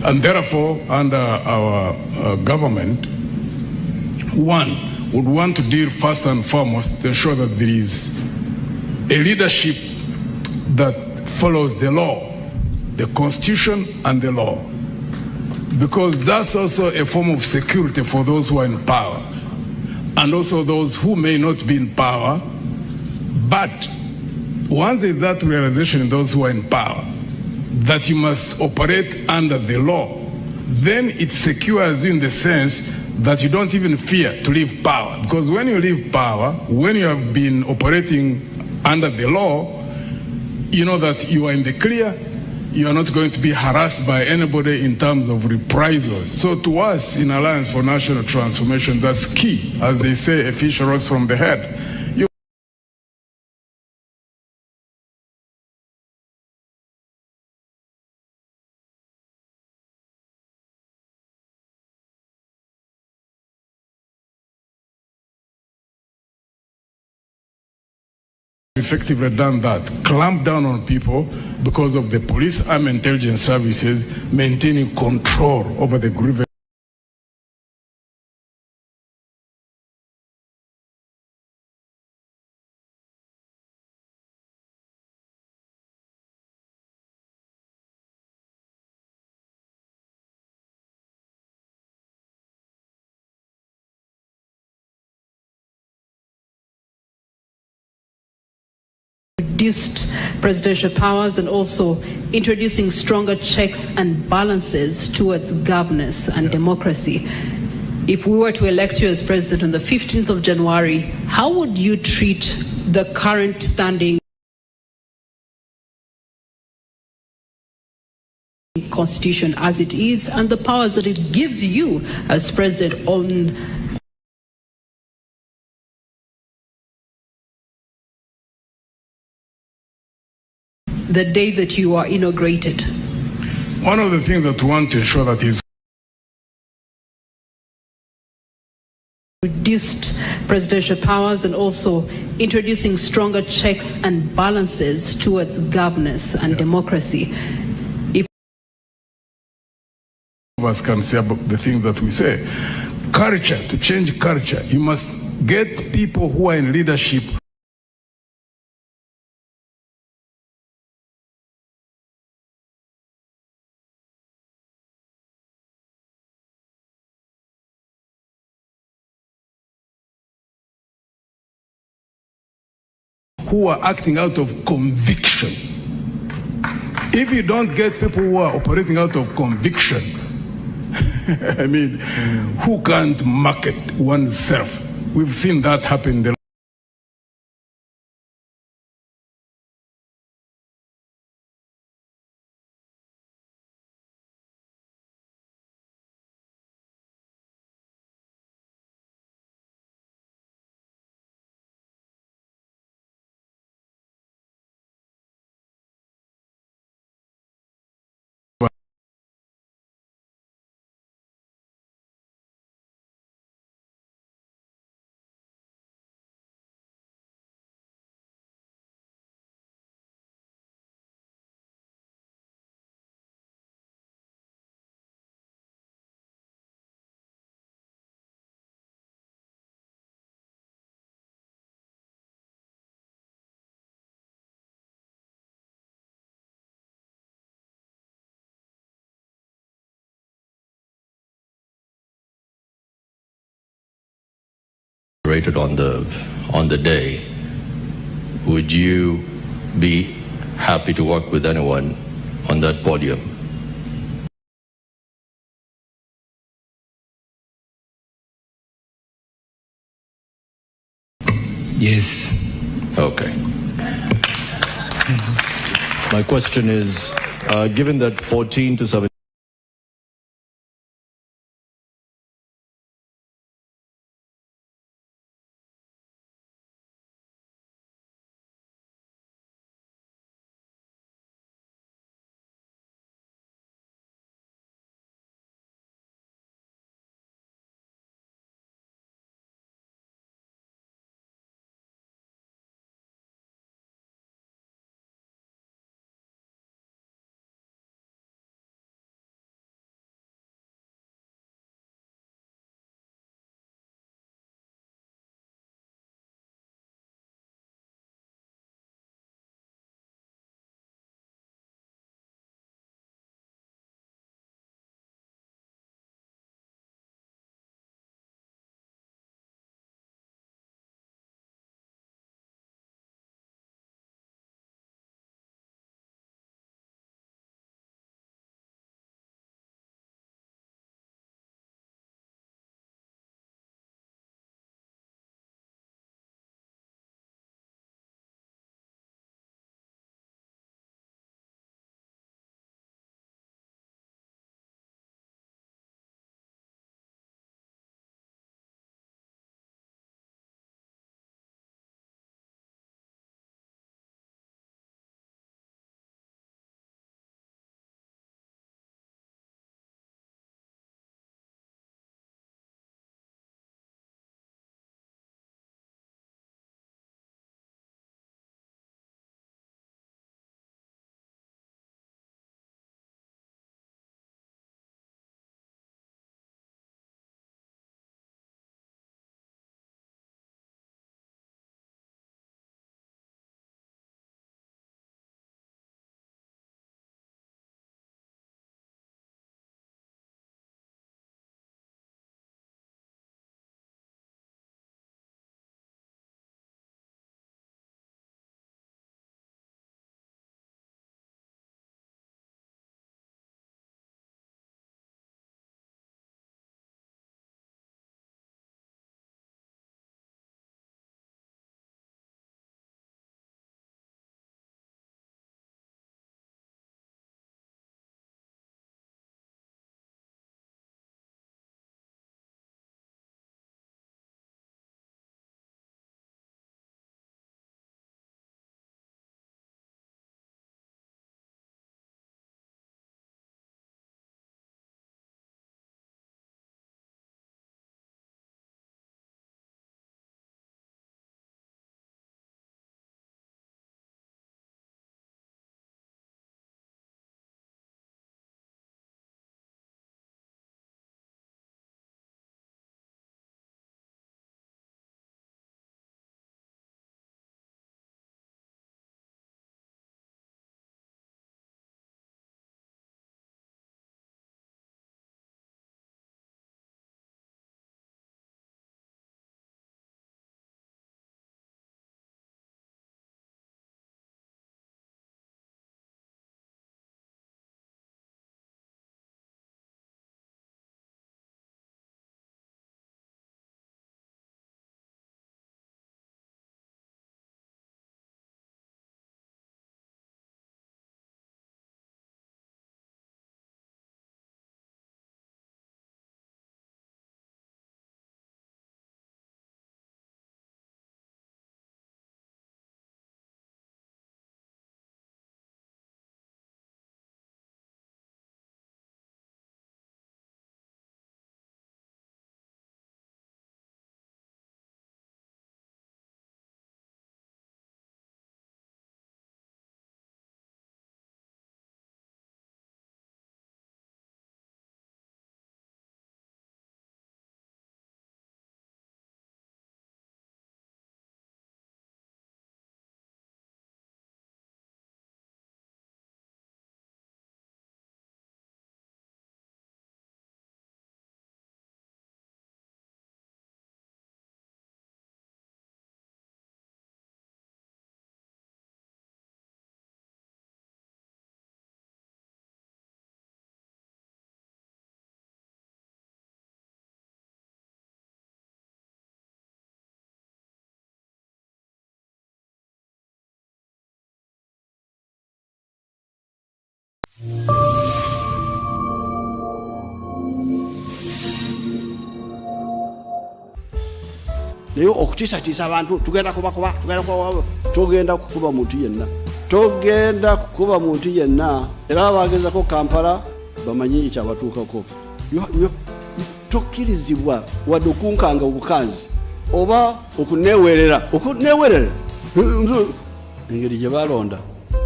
S2: And therefore, under our government, one would want to deal first and foremost to ensure that there is a leadership that follows the law, the Constitution and the law. Because that's also a form of security for those who are in power and also those who may not be in power. But once there's that realization in those who are in power that you must operate under the law, then it secures you in the sense that you don't even fear to leave power. Because when you leave power, when you have been operating under the law, you know that you are in the clear. You are not going to be harassed by anybody in terms of reprisals. So to us in Alliance for National Transformation, that's key. As they say, a fish rose from the head. Effectively done that, clamp down on people because of the police and intelligence services maintaining control over the grievances.
S4: reduced presidential powers and also introducing stronger checks and balances towards governance and democracy. If we were to elect you as president on the 15th of January, how would you treat the current standing constitution as it is and the powers that it gives you as president on the day that you are inaugurated?
S2: One of the things that we want to ensure that is
S4: reduced presidential powers and also introducing stronger checks and balances towards governance and democracy. If
S2: us can say about the things that we say, culture, to change culture, you must get people who are in leadership who are acting out of conviction. If you don't get people who are operating out of conviction, I mean, who can't market oneself? We've seen that happen.
S6: Rated on the day, would you be happy to work with anyone on that podium?
S2: Yes.
S6: Okay. My question is, given that 14 to 17
S3: naye okutiisatiisa abantu tugenda kubakuba togenda kukuba muntu yenna, togenda kukuba muntu yenna. Era abagezako Kampala bamanyi ekyabatuukako. Tokkirizibwa wadde okunkanga obukanzi oba okuneewerera engeri gye balonda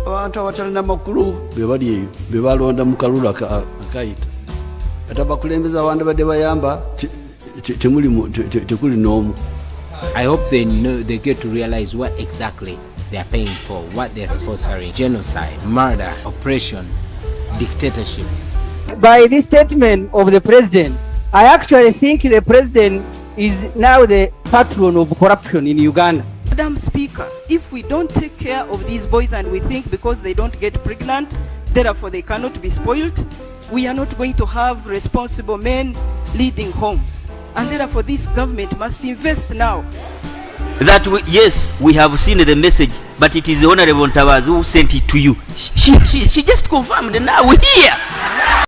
S3: abantu abatalina makulu be bali eyo be balonda mu kalulu akayita ate abakulembeza abandi badde bayamba tekuli n'omu.
S7: I hope they get to realize what exactly they are paying for, what they are sponsoring: genocide, murder, oppression, dictatorship.
S8: By this statement of the president, I actually think the president is now the patron of corruption in Uganda.
S14: Madam Speaker, if we don't take care of these boys and we think because they don't get pregnant, therefore they cannot be spoiled, we are not going to have responsible men leading homes. And therefore this government must invest now.
S15: That yes, we have seen the message, but it is the Honorable Ntabazi who sent it to you. She just confirmed, and now we're here.